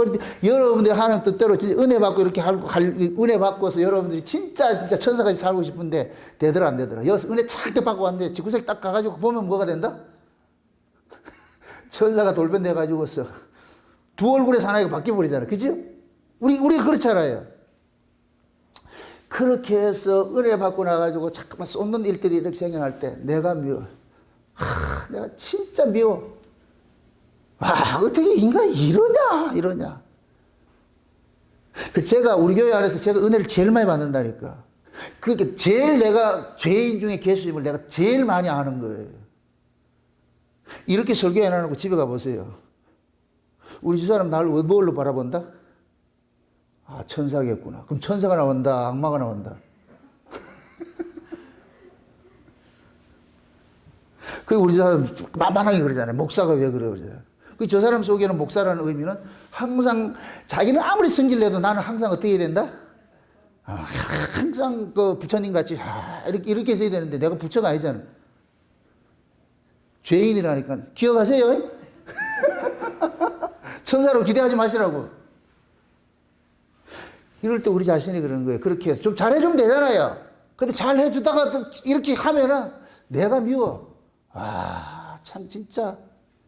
여러분들이 하는 뜻대로 은혜 받고 이렇게 은혜 받고서 여러분들이 진짜 천사같이 살고 싶은데 되더라, 안 되더라. 여기서 은혜 착 받고 왔는데 지구색 딱 가가지고 보면 뭐가 된다? 천사가 돌변 돼가지고서 두 얼굴의 사나이가 바뀌어버리잖아. 그죠? 우리 그렇잖아요. 그렇게 해서 은혜 받고 나가지고 잠깐만 쏟는 일들이 이렇게 생겨날 때 내가 미워. 내가 진짜 미워. 어떻게 인간이 이러냐. 제가 우리 교회 안에서 제가 은혜를 제일 많이 받는다니까. 그러니까 제일 내가 죄인 중에 예수님을 내가 제일 많이 아는 거예요. 이렇게 설교 해놔놓고 집에 가보세요. 우리 집사람 나를 뭘로 바라본다? 천사겠구나. 그럼 천사가 나온다, 악마가 나온다. 우리 집사람 만만하게 그러잖아요. 목사가 왜 그러잖아요. 저 사람 속에는 목사라는 의미는 항상 자기는 아무리 성질내도 나는 항상 어떻게 해야 된다? 항상 부처님 같이 이렇게 해서 해야 되는데 내가 부처가 아니잖아. 죄인이라니까. 기억하세요? 천사로 기대하지 마시라고. 이럴 때 우리 자신이 그러는 거예요. 그렇게 해서 좀 잘해주면 되잖아요. 근데 잘해주다가 또 이렇게 하면은 내가 미워. 참 진짜.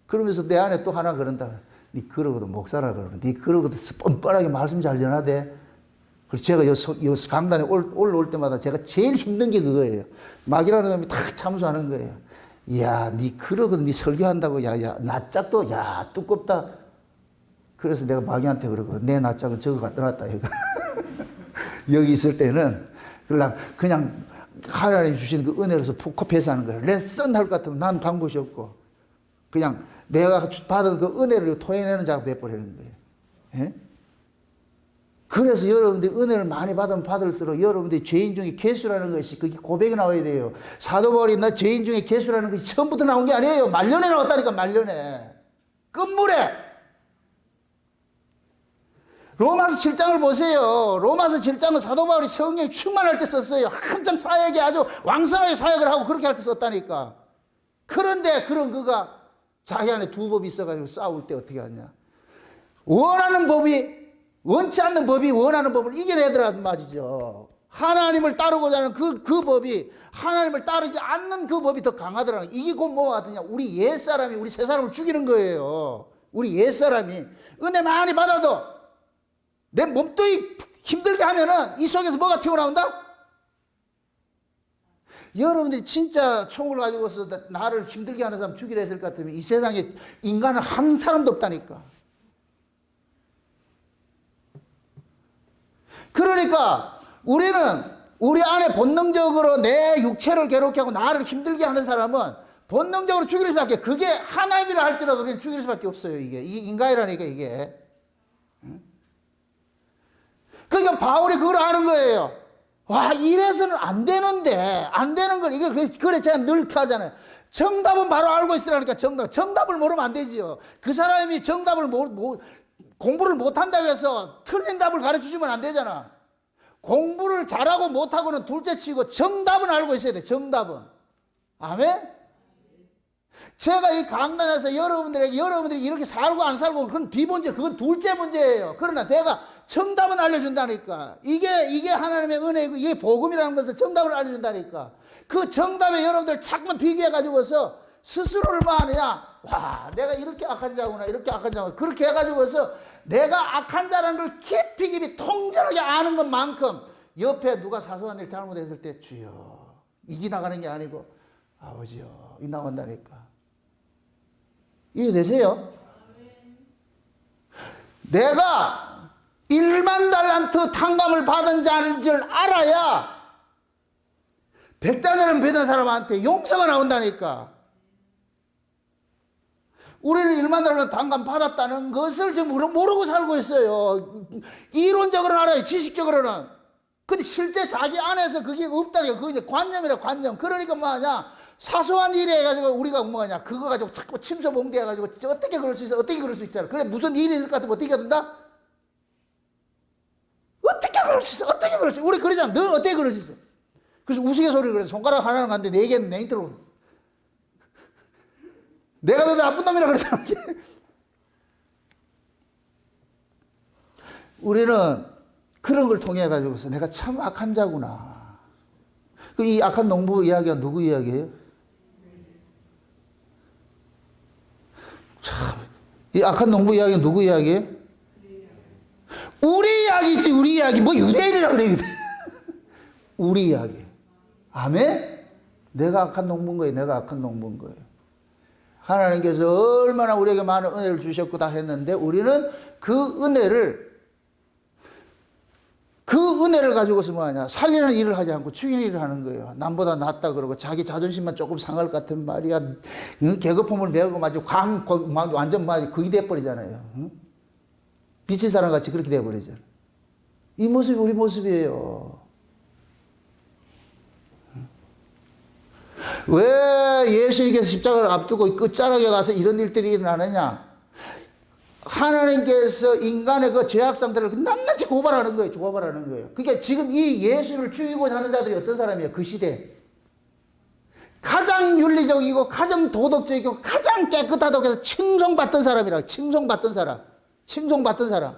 그러면서 내 안에 또 하나 그런다. 니 그러거든 목사라 그러는. 니 그러거든 뻔뻔하게 말씀 잘 전하대. 그래서 제가 요 강단에 올라올 때마다 제가 제일 힘든 게 그거예요. 막이라는 놈이 다 참수하는 거예요. 야, 니 그러거든. 니 설교한다고. 야, 낯짝도 두껍다. 그래서 내가 마귀한테 그러거든. 내 낯짝은 저거 갖다 놨다. 여기 있을 때는 그냥 하나님 주시는 그 은혜로서 포커페이스 하는 거예요. 레슨 할 것 같으면 난 간 곳이 없고 그냥 내가 받은 그 은혜를 토해내는 작업을 해버리는 거예요. 예? 그래서 여러분들이 은혜를 많이 받으면 받을수록 여러분들이 죄인 중에 괴수라는 것이 그게 고백이 나와야 돼요. 사도 바울이 나 죄인 중에 괴수라는 것이 처음부터 나온 게 아니에요. 말년에 나왔다니까. 말년에. 끝물에. 로마서 7장을 보세요. 로마서 7장은 사도 바울이 성령이 충만할 때 썼어요. 한참 사역에 아주 왕성하게 사역을 하고 그렇게 할 때 썼다니까. 그런데 그런 그가 자기 안에 두 법이 있어가지고 싸울 때 어떻게 하냐. 원하는 법이 원치 않는 법이 원하는 법을 이겨내더란 말이죠. 하나님을 따르고자 하는 그 법이 하나님을 따르지 않는 그 법이 더 강하더라고요. 이게 곧 뭐가 같으냐. 우리 옛사람이 우리 새사람을 죽이는 거예요. 우리 옛사람이 은혜 많이 받아도 내 몸뚱이 힘들게 하면은 이 속에서 뭐가 튀어나온다? 여러분들이 진짜 총을 가지고서 나를 힘들게 하는 사람 죽이려 했을 것 같으면 이 세상에 인간은 한 사람도 없다니까. 그러니까 우리는 우리 안에 본능적으로 내 육체를 괴롭게 하고 나를 힘들게 하는 사람은 본능적으로 죽일 수밖에, 그게 하나님이라 할지라도 우리는 죽일 수밖에 없어요. 이게 인간이라니까 이게. 그러니까 바울이 그걸 아는 거예요. 이래서는 안 되는데, 안 되는 걸, 그래 제가 늘 하잖아요. 정답은 바로 알고 있으라니까, 정답을 모르면 안 되지요. 그 사람이 정답을 공부를 못한다고 해서 틀린 답을 가르쳐 주면 안 되잖아. 공부를 잘하고 못하고는 둘째 치고 정답은 알고 있어야 돼, 정답은. 아멘? 제가 이 강단에서 여러분들이 이렇게 살고 안 살고, 그건 비본질, 그건 둘째 문제예요. 그러나 내가 정답은 알려준다니까. 이게 하나님의 은혜이고, 이게 복음이라는 것을 정답을 알려준다니까. 그 정답에 여러분들 자꾸만 비교해가지고서 스스로를 뭐 하느냐. 내가 이렇게 악한 자구나, 이렇게 악한 자구나. 그렇게 해가지고서 내가 악한 자라는 걸 깊이 통절하게 아는 것만큼 옆에 누가 사소한 일 잘못했을 때 주여, 이기 나가는 게 아니고 아버지요, 이 나온다니까. 이해되세요? 내가 1만 달란트 탕감을 받은 자인 줄 알아야 100달러를 받은 사람한테 용서가 나온다니까. 우리는 1만 달러 탕감 받았다는 것을 지금 모르고 살고 있어요. 이론적으로는 알아요. 지식적으로는. 근데 실제 자기 안에서 그게 없다니까. 그게 이제 관념이라, 관념. 그러니까 뭐하냐. 사소한 일에 해가지고 우리가 뭐하냐. 그거 가지고 자꾸 침소봉대 해가지고 어떻게 그럴 수 있어. 어떻게 그럴 수 있잖아. 그래 무슨 일이 있을 것 같으면 어떻게 된다? 그럴 수 있어? 어떻게 그럴 수 있어? 우리 그러잖아. 넌 어떻게 그럴 수 있어? 그래서 우스갯소리를 그래서 손가락 하나는 갔는데 네 개는 내 인트로. 내가 너 나쁜 놈이라 그러잖아. 우리는 그런 걸 통해 가지고서 내가 참 악한 자구나. 이 악한 농부 이야기가 누구 이야기예요? 참, 이 악한 농부 이야기가 누구 이야기예요? 우리 이야기지, 우리 이야기. 뭐 유대인이라 그래, 유대인. 우리 이야기. 아멘? 내가 악한 농부인 거예요. 내가 악한 농부인 거예요. 하나님께서 얼마나 우리에게 많은 은혜를 주셨고 다 했는데 우리는 그 은혜를 가지고서 뭐하냐. 살리는 일을 하지 않고 죽이는 일을 하는 거예요. 남보다 낫다 그러고 자기 자존심만 조금 상할 것 같은 말이야. 계급품을 배우고 마치 완전 그게 돼버리잖아요. 미친 사람 같이 그렇게 돼버리잖아요. 이 모습이 우리 모습이에요. 왜 예수님께서 십자가를 앞두고 끝자락에 가서 이런 일들이 일어나느냐? 하나님께서 인간의 그 죄악상들을 낱낱이 고발하는 거예요. 고발하는 거예요. 그러니까 지금 이 예수를 죽이고자 하는 자들이 어떤 사람이에요? 그 시대에. 가장 윤리적이고 가장 도덕적이고 가장 깨끗하다고 해서 칭송받던 사람이라. 칭송받던 사람. 칭송받던 사람.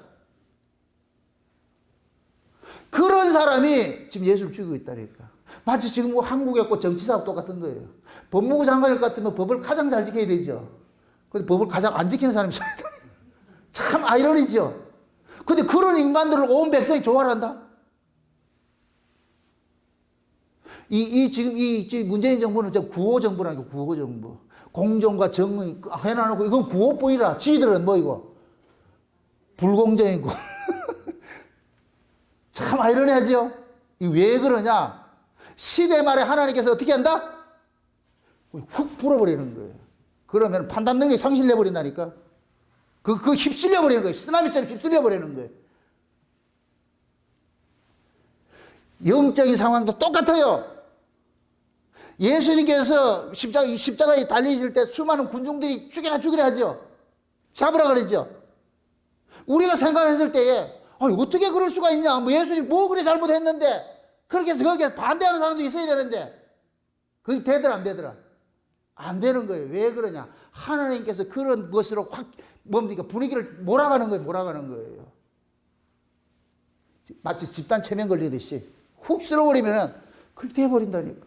그런 사람이 지금 예수를 죽이고 있다니까. 마치 지금 뭐 한국의 정치사업 똑같은 거예요. 법무부 장관일 것 같으면 법을 가장 잘 지켜야 되죠. 근데 법을 가장 안 지키는 사람이 참 아이러니죠. 근데 그런 인간들을 온 백성이 좋아한다? 지금 문재인 정부는 구호 정부라니까, 구호 정부. 공정과 정의 해놔놓고, 이건 구호뿐이라. 지들은 뭐 이거? 불공정이고. 참 아이러니하죠? 왜 그러냐? 시대 말에 하나님께서 어떻게 한다? 훅 불어버리는 거예요. 그러면 판단 능력이 상실돼버린다니까. 그 휩쓸려버리는 거예요. 쓰나미처럼 휩쓸려버리는 거예요. 영적인 상황도 똑같아요. 예수님께서 십자가에 달리실 때 수많은 군중들이 죽이라 하죠. 잡으라 그러죠. 우리가 생각했을 때에 어떻게 그럴 수가 있냐. 뭐 예수님 뭐 그래 잘못했는데. 그렇게 해서 거기에 반대하는 사람도 있어야 되는데. 그게 되더라 안 되더라? 안 되는 거예요. 왜 그러냐. 하나님께서 그런 것으로 뭡니까? 분위기를 몰아가는 거예요. 마치 집단 체면 걸리듯이 훅 쓸어버리면 그렇게 돼버린다니까.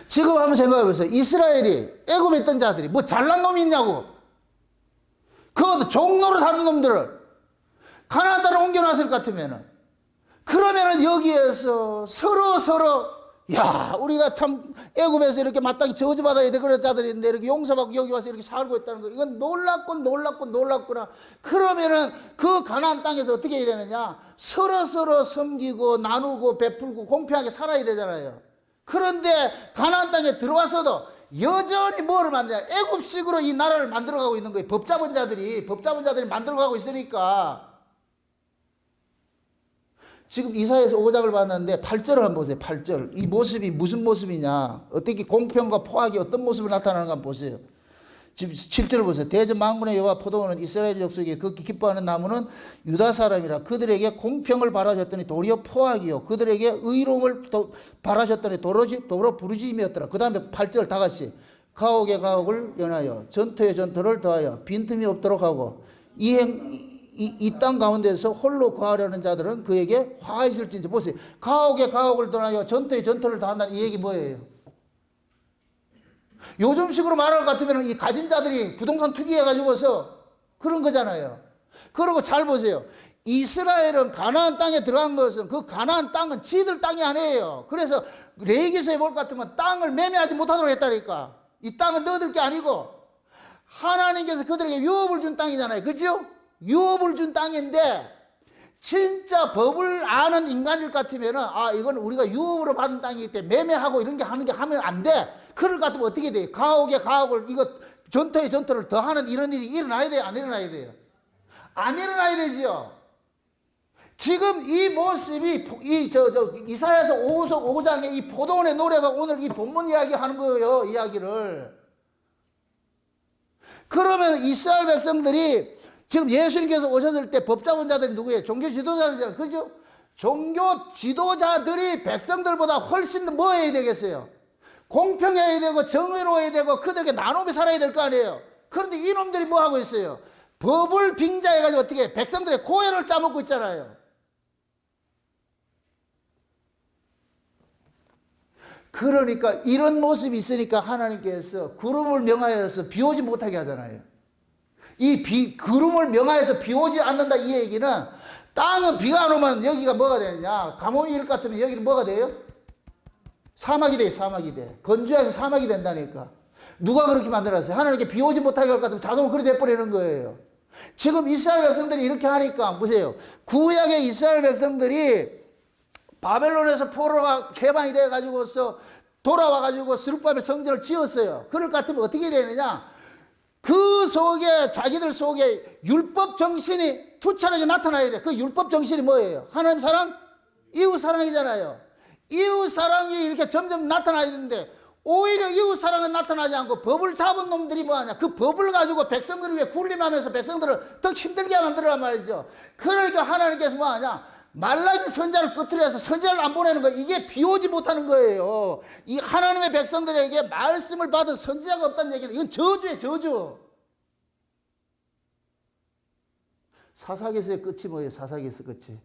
지금 한번 생각해보세요. 이스라엘이 애굽에 있던 자들이 뭐 잘난 놈이 있냐고. 그것도 종로로 사는 놈들을 가나안 땅으로 옮겨놨을 것 같으면은, 그러면은 여기에서 서로 야, 우리가 참 애굽에서 이렇게 마땅히 저주받아야 돼 그런 자들인데 이렇게 용서받고 여기 와서 이렇게 살고 있다는 거, 이건 놀랍구나. 그러면은 그 가나안 땅에서 어떻게 해야 되느냐? 서로 섬기고 나누고 베풀고 공평하게 살아야 되잖아요. 그런데 가나안 땅에 들어와서도 여전히 뭐를 만드냐? 애굽식으로 이 나라를 만들어가고 있는 거예요. 법 잡은 자들이 만들어가고 있으니까. 지금 이사야서 5장을 봤는데 8절을 한번 보세요. 8절. 이 모습이 무슨 모습이냐? 어떻게 공평과 포악이 어떤 모습을 나타나는가 한번 보세요. 지금 7절을 보세요. 대저 만군의 여호와 포도원은 이스라엘 족속에게 극히 기뻐하는 나무는 유다 사람이라. 그들에게 공평을 바라셨더니 도리어 포악이요. 그들에게 의로움을 바라셨더니 도로 부르짖음이었더라. 그 다음에 8절 다 같이. 가옥에 가옥을 연하여 전투에 전투를 더하여 빈틈이 없도록 하고 이 땅 가운데서 홀로 거하려는 자들은 그에게 화있을진지. 보세요. 가옥에 가옥을 더하여 전투에 전투를 더한다는 이 얘기 뭐예요? 요즘식으로 말할 것 같으면 이 가진 자들이 부동산 투기해가지고서 그런 거잖아요. 그리고 잘 보세요. 이스라엘은 가나안 땅에 들어간 것은 그 가나안 땅은 지들 땅이 아니에요. 그래서 레위기서에 볼 것 같으면 땅을 매매하지 못하도록 했다니까. 이 땅은 너희들 게 아니고 하나님께서 그들에게 유업을 준 땅이잖아요. 그죠? 유업을 준 땅인데 진짜 법을 아는 인간일 것 같으면은 이건 우리가 유업으로 받은 땅이기 때문에 매매하고 이런 게 하면 안 돼. 그럴 것 같으면 어떻게 돼요? 가옥에 가옥을 이거 전투에 전투를 더하는 이런 일이 일어나야 돼요? 안 일어나야 돼요? 안 일어나야 되지요. 지금 이 모습이 이사야서 5장의 이 포도원의 노래가 오늘 이 본문 이야기 하는 거예요. 이야기를. 그러면 이스라엘 백성들이 지금 예수님께서 오셨을 때 법 잡은 자들이 누구예요? 종교 지도자들이잖아요. 그죠? 종교 지도자들이 백성들보다 훨씬 더 뭐 해야 되겠어요? 공평해야 되고 정의로워야 되고 그들에게 나눔이 살아야 될 거 아니에요. 그런데 이놈들이 뭐 하고 있어요? 법을 빙자해가지고 어떻게 백성들의 고혈을 짜먹고 있잖아요. 그러니까 이런 모습이 있으니까 하나님께서 구름을 명하여서 비 오지 못하게 하잖아요. 구름을 명하여서 비 오지 않는다 이 얘기는 땅은 비가 안 오면 여기가 뭐가 되느냐? 가뭄이 일 것 같으면 여기는 뭐가 돼요? 사막이 돼요. 사막이 돼. 건조해서 사막이 된다니까. 누가 그렇게 만들었어요? 하나님께 비 오지 못하게 할 것 같으면 자동으로 그렇게 돼버리는 거예요. 지금 이스라엘 백성들이 이렇게 하니까 보세요. 구약의 이스라엘 백성들이 바벨론에서 포로가 해방이 돼가지고서 돌아와가지고 스룹바벨 성전을 지었어요. 그럴 것 같으면 어떻게 되느냐? 그 속에 자기들 속에 율법 정신이 투철하게 나타나야 돼. 그 율법 정신이 뭐예요? 하나님 사랑, 이웃 사랑이잖아요. 이웃 사랑이 이렇게 점점 나타나야 되는데 오히려 이웃 사랑은 나타나지 않고 법을 잡은 놈들이 뭐하냐? 그 법을 가지고 백성들을 위해 군림하면서 백성들을 더 힘들게 만들어란 말이죠. 그러니까 하나님께서 뭐하냐? 말라기 선지자를 끄트려서 선지자를 안 보내는 거, 이게 비 오지 못하는 거예요. 이 하나님의 백성들에게 말씀을 받은 선지자가 없다는 얘기는 이건 저주예요. 저주. 사사기서의 끝이 뭐예요? 사사기서 끝이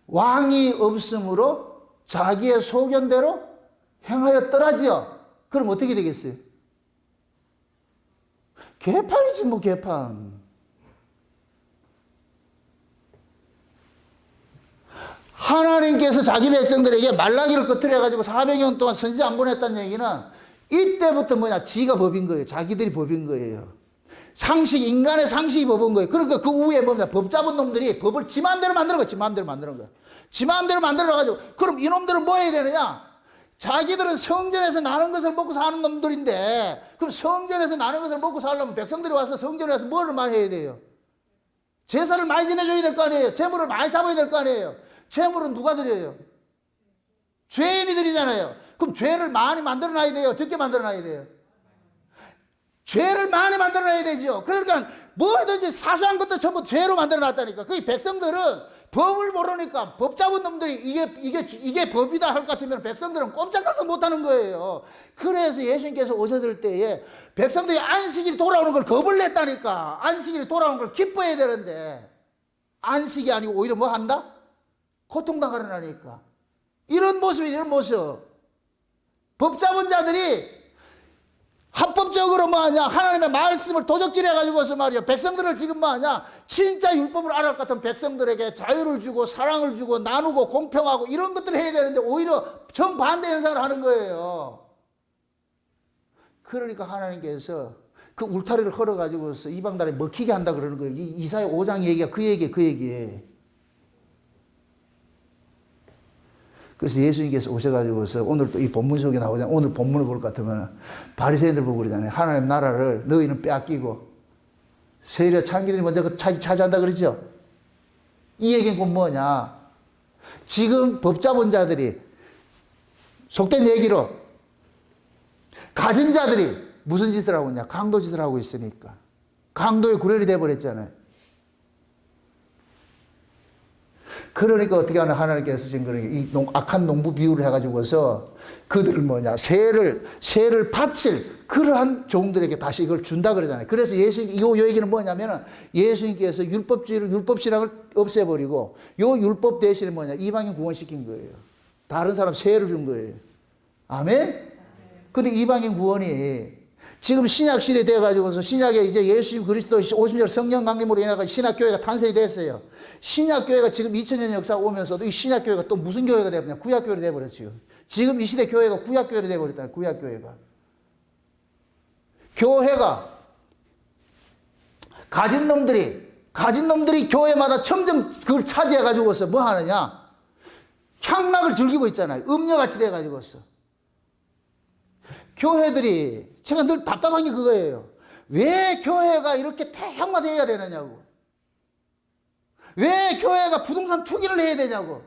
왕이 없으므로 자기의 소견대로 행하였더라지요. 그럼 어떻게 되겠어요? 개판이지 뭐 개판. 하나님께서 자기 백성들에게 말라기를 끄트려 가지고 400년 동안 선지 안 보냈다는 얘기는 이때부터 뭐냐? 지가 법인 거예요. 자기들이 법인 거예요. 상식, 인간의 상식이 법인 거예요. 그러니까 그 후에 뭐냐? 법 잡은 놈들이 법을 지 마음대로 만드는 거예요. 지 마음대로 만드는 거예요. 지 마음대로 만들어가지고 그럼 이놈들은 뭐 해야 되느냐? 자기들은 성전에서 나는 것을 먹고 사는 놈들인데 그럼 성전에서 나는 것을 먹고 살려면 백성들이 와서 성전에 와서 뭐를 많이 해야 돼요? 제사를 많이 지내줘야 될 거 아니에요? 제물을 많이 잡아야 될 거 아니에요? 제물은 누가 드려요? 죄인이 드리잖아요. 그럼 죄를 많이 만들어놔야 돼요? 적게 만들어놔야 돼요? 죄를 많이 만들어놔야 되죠. 그러니까 뭐든지 사소한 것도 전부 죄로 만들어놨다니까. 그 백성들은 법을 모르니까 법 잡은 놈들이 이게 법이다 할 것 같으면 백성들은 꼼짝달싹 못하는 거예요. 그래서 예수님께서 오셨을 때에 백성들이 안식일이 돌아오는 걸 겁을 냈다니까. 안식일이 돌아오는 걸 기뻐해야 되는데 안식이 아니고 오히려 뭐 한다? 고통당하려니까. 이런 모습. 법 잡은 자들이 합법적으로 뭐하냐? 하나님의 말씀을 도적질해가지고서 말이야. 백성들을 지금 뭐하냐? 진짜 율법을 알아갈 것 같은 백성들에게 자유를 주고 사랑을 주고 나누고 공평하고 이런 것들을 해야 되는데 오히려 정반대 현상을 하는 거예요. 그러니까 하나님께서 그 울타리를 걸어가지고서 이방단에 먹히게 한다 그러는 거예요. 이사야 5장 얘기가 그 얘기예요. 그래서 예수님께서 오셔가지고서 오늘 또 이 본문 속에 나오잖아요. 오늘 본문을 볼 것 같으면 바리새인들 보고 그러잖아요. 하나님 나라를 너희는 빼앗기고 세리와 창기들이 먼저 차지한다 그러죠. 이 얘기는 곧 뭐냐? 지금 법 잡은 자들이 속된 얘기로 가진 자들이 무슨 짓을 하고 있냐? 강도 짓을 하고 있으니까. 강도의 구렬이 돼버렸잖아요. 그러니까 어떻게 하나 하나님께서 지금 이 악한 농부 비유를 해가지고서 그들을 뭐냐 새를 바칠 그러한 종들에게 다시 이걸 준다 그러잖아요. 그래서 요 얘기는 뭐냐면은 예수님께서 율법신앙을 없애버리고 요 율법 대신에 뭐냐 이방인 구원시킨 거예요. 다른 사람 새를 준 거예요. 아멘? 근데 이방인 구원이 지금 신약 시대 돼가지고서 신약에 이제 예수님 그리스도 50년 성령 강림으로 인해 신약교회가 탄생이 됐어요. 신약교회가 지금 2000년 역사가 오면서도 이 신약교회가 또 무슨 교회가 되버렸냐? 구약교회가 되버렸어요. 지금 이 시대 교회가 구약교회가 되버렸다. 구약교회가. 교회가 가진 놈들이 교회마다 점점 그걸 차지해가지고서 뭐 하느냐? 향락을 즐기고 있잖아요. 음녀같이 돼가지고서. 교회들이 제가 늘 답답한 게 그거예요. 왜 교회가 이렇게 태형화되어야 되느냐고. 왜 교회가 부동산 투기를 해야 되냐고.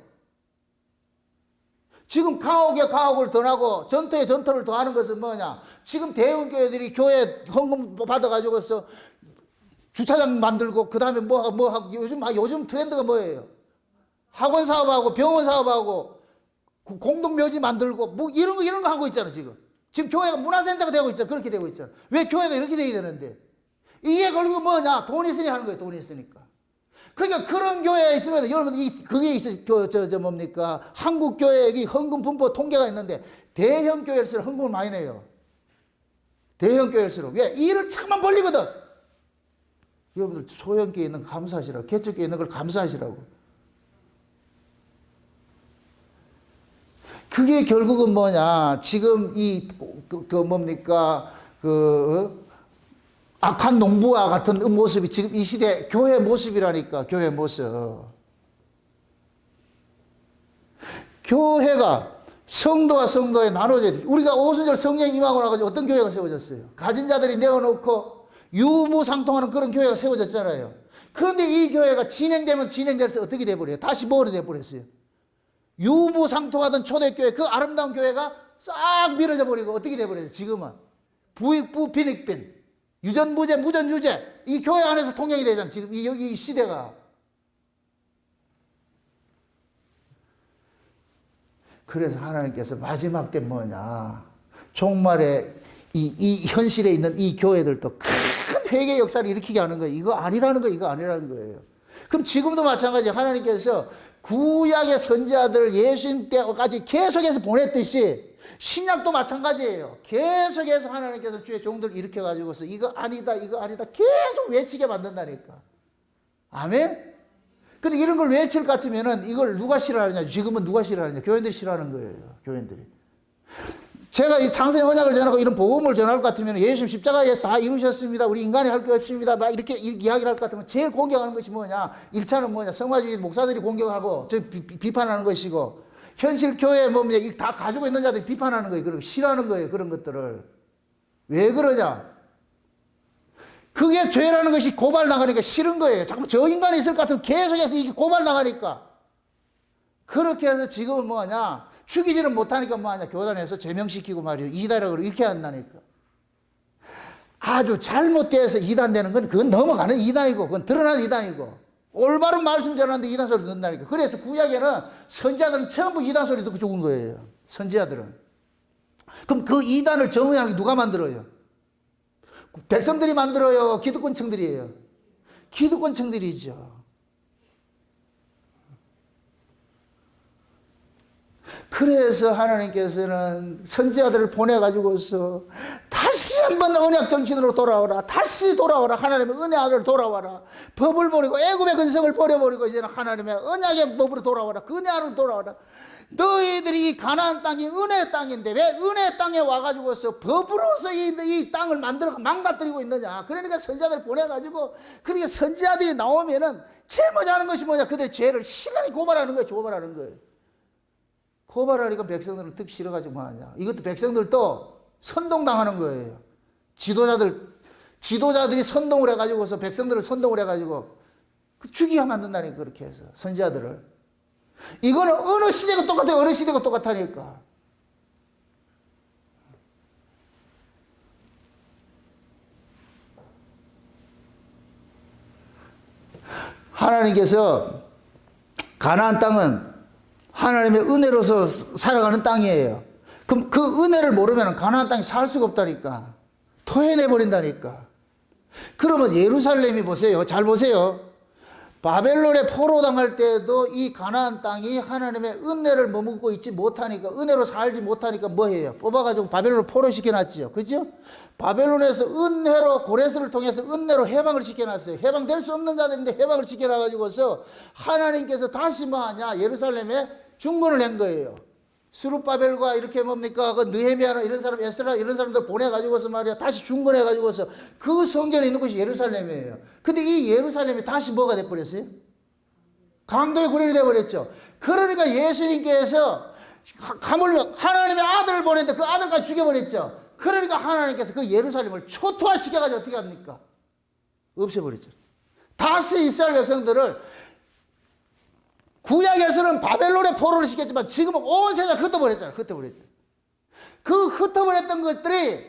지금 가옥에 가옥을 더하고 전토에 전토를 더하는 것은 뭐냐. 지금 대형교회들이 교회 헌금 받아가지고서 주차장 만들고 그 다음에 뭐 하고 요즘 트렌드가 뭐예요? 학원 사업하고 병원 사업하고 공동묘지 만들고 뭐 이런 거 하고 있잖아 지금. 지금 교회가 문화센터가 되고 있잖아. 그렇게 되고 있잖아. 왜 교회가 이렇게 돼야 되는데? 이게 결국 뭐냐? 돈이 있으니 하는 거예요. 돈이 있으니까. 그러니까 그런 교회에 있으면 여러분 그게 있어 뭡니까? 한국 교회 이 헌금 분포 통계가 있는데 대형 교회일수록 헌금을 많이 내요. 대형 교회일수록 왜? 일을 참만 벌리거든. 여러분들 소형 교회 있는 거 감사하시라고. 개척 교회 있는 걸 감사하시라고. 그게 결국은 뭐냐? 지금 악한 농부와 같은 모습이 지금 이 시대 교회 모습이라니까, 교회 모습. 교회가 성도와 성도에 나눠져야 돼. 우리가 오순절 성령이 임하고 나가지고 어떤 교회가 세워졌어요? 가진 자들이 내어놓고 유무상통하는 그런 교회가 세워졌잖아요. 그런데 이 교회가 진행되면 진행될수록 어떻게 돼버려요? 다시 뭐로 돼버렸어요? 유무상통하던 초대교회, 그 아름다운 교회가 싹 밀어져 버리고 어떻게 돼버려요? 지금은 부익부 빈익빈, 유전무죄 무전유죄, 이 교회 안에서 통역이 되잖아요. 지금 이 시대가. 그래서 하나님께서 마지막 때 뭐냐, 종말에 이 현실에 있는 이 교회들도 큰 회개 역사를 일으키게 하는 거예요. 이거 아니라는 거예요. 그럼 지금도 마찬가지. 하나님께서 구약의 선지자들을 예수님 때까지 계속해서 보냈듯이 신약도 마찬가지예요. 계속해서 하나님께서 주의 종들을 일으켜가지고서 이거 아니다 계속 외치게 만든다니까. 아멘? 근데 이런 걸 외칠 것 같으면은 이걸 누가 싫어하느냐? 지금은 누가 싫어하느냐? 교인들이 싫어하는 거예요. 교인들이. 제가 이 장세의 언약을 전하고 이런 복음을 전할 것 같으면 예수님 십자가에서 다 이루셨습니다. 우리 인간이 할 게 없습니다. 막 이렇게 이야기를 할 것 같으면 제일 공격하는 것이 뭐냐? 1차는 뭐냐? 성화주의 목사들이 공격하고 저 비판하는 것이고, 현실 교회 뭡니까? 다 가지고 있는 자들이 비판하는 거예요. 그리고 싫어하는 거예요. 그런 것들을. 왜 그러냐? 그게 죄라는 것이 고발나가니까 싫은 거예요. 자꾸 저 인간이 있을 것 같으면 계속해서 이게 고발나가니까. 그렇게 해서 지금은 뭐하냐? 죽이지는 못하니까 뭐하냐? 교단에서 제명시키고 말이에요. 이단이라고 이렇게 한다니까. 아주 잘못돼서 이단되는 건 그건 넘어가는 이단이고, 그건 드러나는 이단이고, 올바른 말씀 전하는데 이단 소리 듣는다니까. 그래서 구약에는 선지자들은 전부 이단 소리 듣고 죽은 거예요. 선지자들은. 그럼 그 이단을 정의하는 게 누가 만들어요? 백성들이 만들어요? 기득권층들이에요? 기득권층들이죠. 그래서 하나님께서는 선지자들을 보내가지고서 다시 한번 언약 정신으로 돌아오라. 다시 돌아오라. 하나님의 은혜 아들 돌아와라. 법을 버리고 애굽의 근성을 버려버리고 이제는 하나님의 언약의 법으로 돌아와라. 그 은혜 아들 돌아와라. 너희들이 이 가나안 땅이 은혜의 땅인데 왜 은혜의 땅에 와가지고서 법으로서 이 땅을 만들어 망가뜨리고 있느냐. 그러니까 선지자들 보내가지고, 그러니까 선지자들이 나오면은 제일 먼저 하는 것이 뭐냐? 그들의 죄를 시간히 고발하는 거예요. 고발하는 거예요. 고발하니까 백성들은 특 싫어가지고 뭐 하냐. 이것도 백성들도 선동당하는 거예요. 지도자들이 선동을 해가지고서 백성들을 선동을 해가지고 죽이게 만든다니까. 그렇게 해서 선지자들을. 이거는 어느 시대가 똑같아요. 어느 시대가 똑같다니까. 하나님께서 가나안 땅은 하나님의 은혜로서 살아가는 땅이에요. 그럼 그 은혜를 모르면 가나안 땅에 살 수가 없다니까. 토해내버린다니까. 그러면 예루살렘이 보세요. 잘 보세요. 바벨론에 포로당할 때도 이 가나안 땅이 하나님의 은혜를 머금고 있지 못하니까, 은혜로 살지 못하니까 뭐 해요? 뽑아가지고 바벨론을 포로시켜놨지요. 그죠? 바벨론에서 은혜로, 고레스를 통해서 은혜로 해방을 시켜놨어요. 해방될 수 없는 자들인데 해방을 시켜놔가지고서 하나님께서 다시 뭐 하냐? 예루살렘에 중건을 한 거예요. 스룹바벨과 이렇게 뭡니까? 그 느헤미야나 이런 사람, 에스라 이런 사람들 보내가지고서 말이야. 다시 중건해가지고서 그 성전에 있는 곳이 예루살렘이에요. 근데 이 예루살렘이 다시 뭐가 돼버렸어요? 강도의 구렬이 돼버렸죠. 그러니까 예수님께서 하나님의 아들을 보냈는데 그 아들까지 죽여버렸죠. 그러니까 하나님께서 그 예루살렘을 초토화시켜가지고 어떻게 합니까? 없애버렸죠. 다시 이스라엘 백성들을 구약에서는 바벨론에 포로를 시켰지만 지금은 온 세상 흩어버렸잖아요. 흩어버렸죠. 그 흩어버렸던 것들이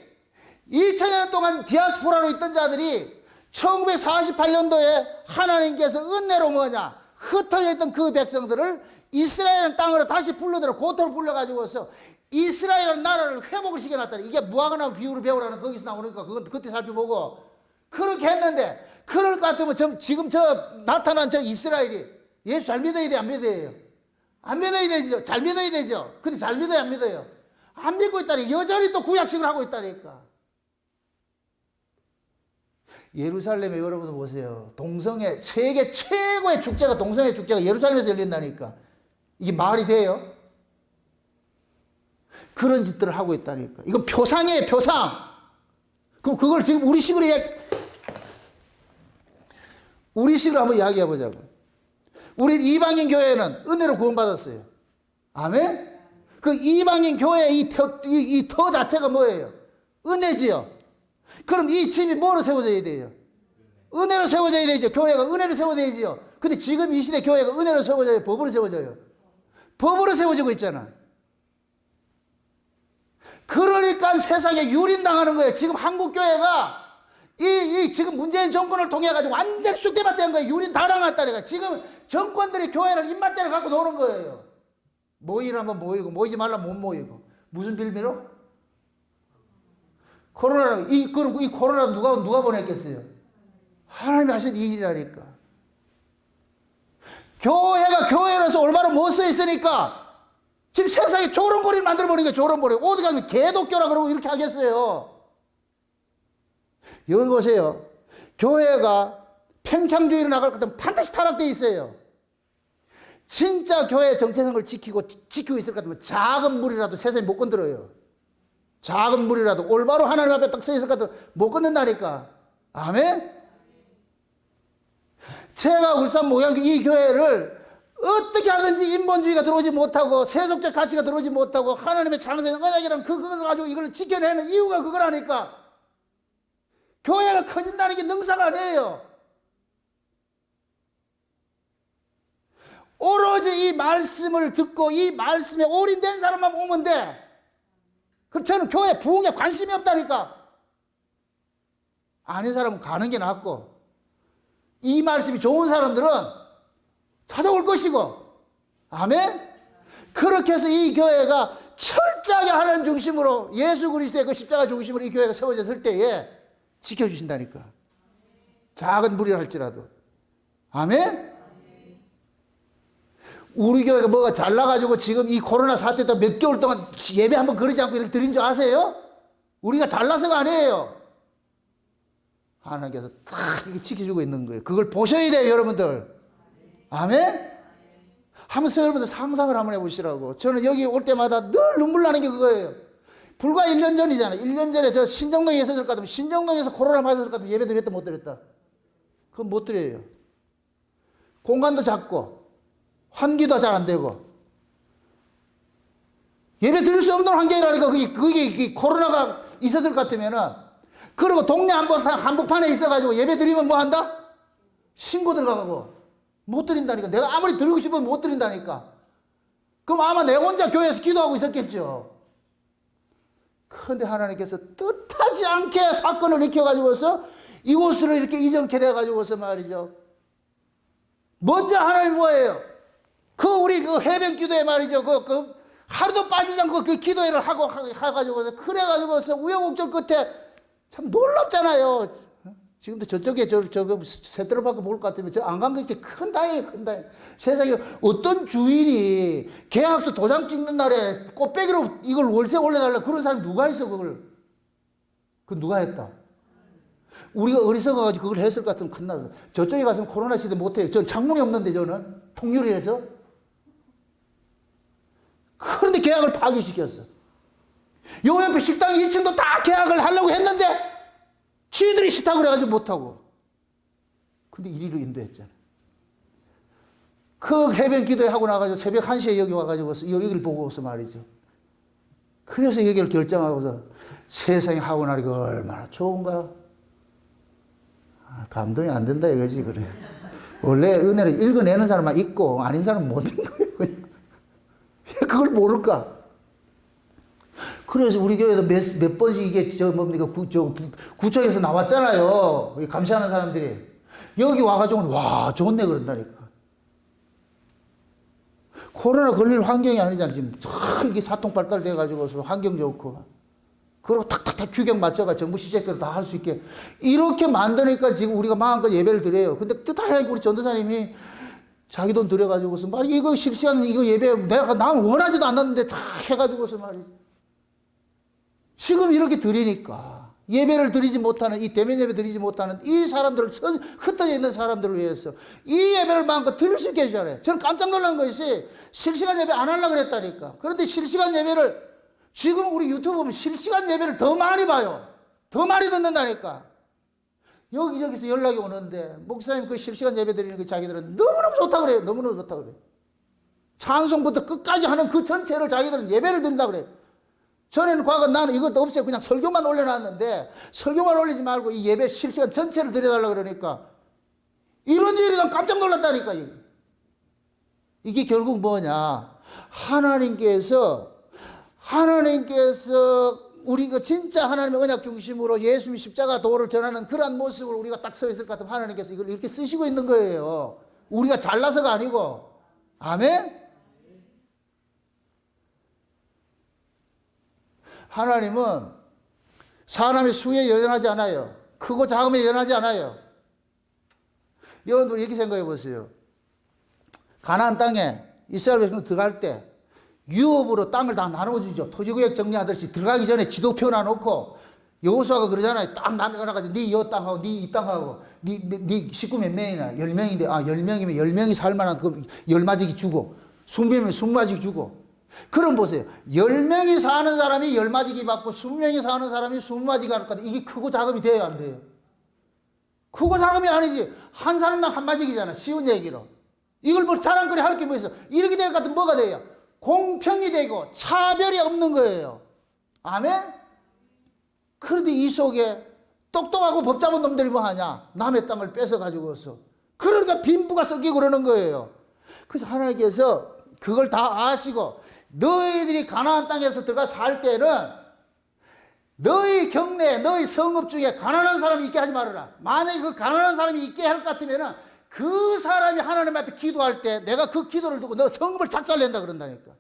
2000년 동안 디아스포라로 있던 자들이 1948년도에 하나님께서 은혜로 뭐냐? 흩어져 있던 그 백성들을 이스라엘 땅으로 다시 불러들여 고토를 불러가지고서 이스라엘 나라를 회복을 시켜놨다. 이게 무화과나무 비유를 배우라는 거기서 나오니까 그건 그때 살펴보고 그렇게 했는데 그럴 것 같으면 지금 나타난 이스라엘이 예수 잘 믿어야 돼, 안 믿어야 돼요? 안 믿어야 되죠. 잘 믿어야 되죠. 근데 잘 믿어요, 안 믿어요? 안 믿고 있다니 여전히 또 구약식을 하고 있다니까. 예루살렘에 여러분 보세요. 동성애 세계 최고의 축제가 동성애 축제가 예루살렘에서 열린다니까. 이게 말이 돼요? 그런 짓들을 하고 있다니까. 이건 표상이에요, 표상. 그럼 그걸 지금 우리식으로 한번 이야기해 보자고. 우리 이방인 교회는 은혜로 구원받았어요. 아멘? 그 이방인 교회의 이 터 자체가 뭐예요? 은혜지요. 그럼 이 집이 뭐로 세워져야 돼요? 은혜로 세워져야 되죠. 교회가 은혜로 세워져야지요. 근데 지금 이 시대 교회가 은혜로 세워져요? 법으로 세워져요? 법으로 세워지고 있잖아. 그러니까 세상에 유린당하는 거예요. 지금 한국교회가 지금 문재인 정권을 통해가지고 완전히 쑥대밭 된 거예요. 유린 다 당했다니까. 지금 정권들이 교회를 입맛대로 갖고 노는 거예요. 모이라면 모이고, 모이지 말라면 못 모이고. 무슨 빌미로? 그럼 이 코로나 누가 보냈겠어요? 하나님이 하신 일이라니까. 교회가 교회로서 올바로 못 써 있으니까 지금 세상에 조롱거리를 만들어버린 거예요. 조롱거리. 어디 가면 개독교라 그러고 이렇게 하겠어요. 여기 보세요. 교회가 팽창주의로 나갈 것 같으면 반드시 타락되어 있어요. 진짜 교회의 정체성을 지키고 있을 것 같으면 작은 물이라도 세상에 못 건드려요. 작은 물이라도 올바로 하나님 앞에 딱 서 있을 것 같으면 못 건든다니까. 아멘? 제가 울산 목양교 이 교회를 어떻게 하든지 인본주의가 들어오지 못하고 세속적 가치가 들어오지 못하고 하나님의 장세의 언약이라는 그것을 가지고 이걸 지켜내는 이유가 그거라니까. 교회가 커진다는 게 능사가 아니에요. 오로지 이 말씀을 듣고 이 말씀에 올인된 사람만 오면 돼. 그럼 저는 교회 부흥에 관심이 없다니까. 아닌 사람은 가는 게 낫고 이 말씀이 좋은 사람들은 찾아올 것이고. 아멘? 그렇게 해서 이 교회가 철저하게 하나님 중심으로 예수 그리스도의 그 십자가 중심으로 이 교회가 세워졌을 때에 지켜주신다니까. 작은 무리를 할지라도. 아멘? 우리 교회가 뭐가 잘나가지고 지금 이 코로나 사태 때 몇 개월 동안 예배 한번 그러지 않고 이렇게 드린 줄 아세요? 우리가 잘나서가 아니에요. 하나님께서 다 이렇게 지켜주고 있는 거예요. 그걸 보셔야 돼요, 여러분들. 아멘? 하면서 여러분들 상상을 한번 해보시라고. 저는 여기 올 때마다 늘 눈물 나는 게 그거예요. 불과 1년 전이잖아요. 1년 전에 저 신정동에 있었을 것 같으면 신정동에서 코로나 맞았을 것 같으면 예배 드렸다 못 드렸다? 그건 못 드려요. 공간도 작고 환기도 잘 안 되고 예배 드릴 수 없는 환경이라니까. 그게 코로나가 있었을 것 같으면은. 그리고 동네 한복판에 있어가지고 예배 드리면 뭐 한다? 신고 들어가고 못 드린다니까. 내가 아무리 드리고 싶으면 못 드린다니까. 그럼 아마 내 혼자 교회에서 기도하고 있었겠죠. 그런데 하나님께서 뜻하지 않게 사건을 일으켜가지고서 이곳으로 이렇게 이전케 돼가지고서 말이죠. 먼저 하나님 뭐예요? 우리 해변 기도에 말이죠. 하루도 빠지지 않고 그 기도회를 해가지고서 그래가지고서 우여곡절 끝에 참 놀랍잖아요. 지금도 저쪽에 새들을 받고 볼 것 같으면 저 안 간 게 큰 다행이에요, 큰 다행. 세상에 어떤 주인이 계약서 도장 찍는 날에 꽃배기로 이걸 월세 올려달라 그런 사람이 누가 있어, 그걸. 그건 누가 했다? 우리가 어리석어가지고 그걸 했을 것 같으면 큰일 나서. 저쪽에 가서는 코로나 시대 못해요. 전 창문이 없는데 저는 통유리에서. 그런데 계약을 파기시켰어. 요 옆에 식당 2층도 다 계약을 하려고 했는데 지들이 싫다고 그래가지고 못하고. 근데 이리로 인도했잖아. 그 해변 기도회 하고 나가지고 새벽 1시에 여기 와가지고 여기를 보고 와서 말이죠. 그래서 여기를 결정하고서 세상에 하고 나니까 얼마나 좋은가. 감동이 안 된다 이거지. 그래. 원래 은혜를 읽어내는 사람만 있고 아닌 사람은 못 읽는 거예요. 왜 그걸 모를까? 그래서 우리 교회도 몇 번씩 이게 뭡니까 구청에서 나왔잖아요. 감시하는 사람들이 여기 와가지고 와 좋네 그런다니까. 코로나 걸릴 환경이 아니잖아요. 지금 이게 사통발달 돼가지고 환경 좋고 그리고 탁탁탁 규격 맞춰가 정부 시책대로 다 할 수 있게 이렇게 만드니까 지금 우리가 마음껏 예배를 드려요. 근데 뜻하게 우리 전도사님이 자기 돈 들여가지고서 말이 이거 실시간 이거 예배 난 원하지도 않았는데 다 해가지고서 말이지. 지금 이렇게 드리니까 예배를 드리지 못하는 이 대면 예배 드리지 못하는 이 사람들을 흩어져 있는 사람들을 위해서 이 예배를 마음껏 드릴 수 있게 해주잖아요. 저는 깜짝 놀란 것이 실시간 예배 안 하려고 그랬다니까. 그런데 실시간 예배를 지금 우리 유튜브 보면 실시간 예배를 더 많이 봐요. 더 많이 듣는다니까. 여기저기서 연락이 오는데 목사님 그 실시간 예배 드리는 거 자기들은 너무너무 좋다 그래요. 너무너무 좋다 그래요. 찬송부터 끝까지 하는 그 전체를 자기들은 예배를 드린다 그래요. 전에는 과거 나는 이것도 없어요. 그냥 설교만 올려놨는데 설교만 올리지 말고 이 예배 실시간 전체를 드려달라 그러니까 이런 일이 난 깜짝 놀랐다니까. 이게 결국 뭐냐. 하나님께서 우리가 진짜 하나님의 언약 중심으로 예수님의 십자가 도를 전하는 그러한 모습으로 우리가 딱 서 있을 것 같으면 하나님께서 이걸 이렇게 쓰시고 있는 거예요. 우리가 잘나서가 아니고. 아멘? 하나님은 사람의 수에 연연하지 않아요. 크고 작음에 연연하지 않아요. 여러분들 이렇게 생각해 보세요. 가나안 땅에 이스라엘 백성 들어갈 때 유업으로 땅을 다 나눠주죠. 토지구역 정리하듯이 들어가기 전에 지도 펴놔놓고 여호수아가 그러잖아요. 딱 나눠가지고 네 이 땅하고 네 이 땅하고 네 식구 몇 명이나 10명인데 10명이면 10명이 살만한 그 열마지기 주고 20명이면 20마지기 주고. 그럼 보세요. 10명이 사는 사람이 10마지기 받고 20명이 사는 사람이 20마지기 받을 것 같아요. 이게 크고 작음이 돼요 안 돼요? 크고 작음이 아니지. 한 사람당 한 마지기잖아. 쉬운 얘기로. 이걸 뭐 자랑거리 할 게 뭐 있어. 이렇게 될 것 같으면 뭐가 돼요? 공평이 되고 차별이 없는 거예요. 아멘? 그런데 이 속에 똑똑하고 법잡은 놈들이 뭐 하냐? 남의 땅을 뺏어가지고서. 그러니까 빈부가 섞이고 그러는 거예요. 그래서 하나님께서 그걸 다 아시고 너희들이 가나안 땅에서 들어가 살 때는 너희 경내에 너희 성읍 중에 가난한 사람이 있게 하지 말아라. 만약에 그 가난한 사람이 있게 할 것 같으면 그 사람이 하나님 앞에 기도할 때 내가 그 기도를 두고 너 성읍을 작살낸다 그런다니까.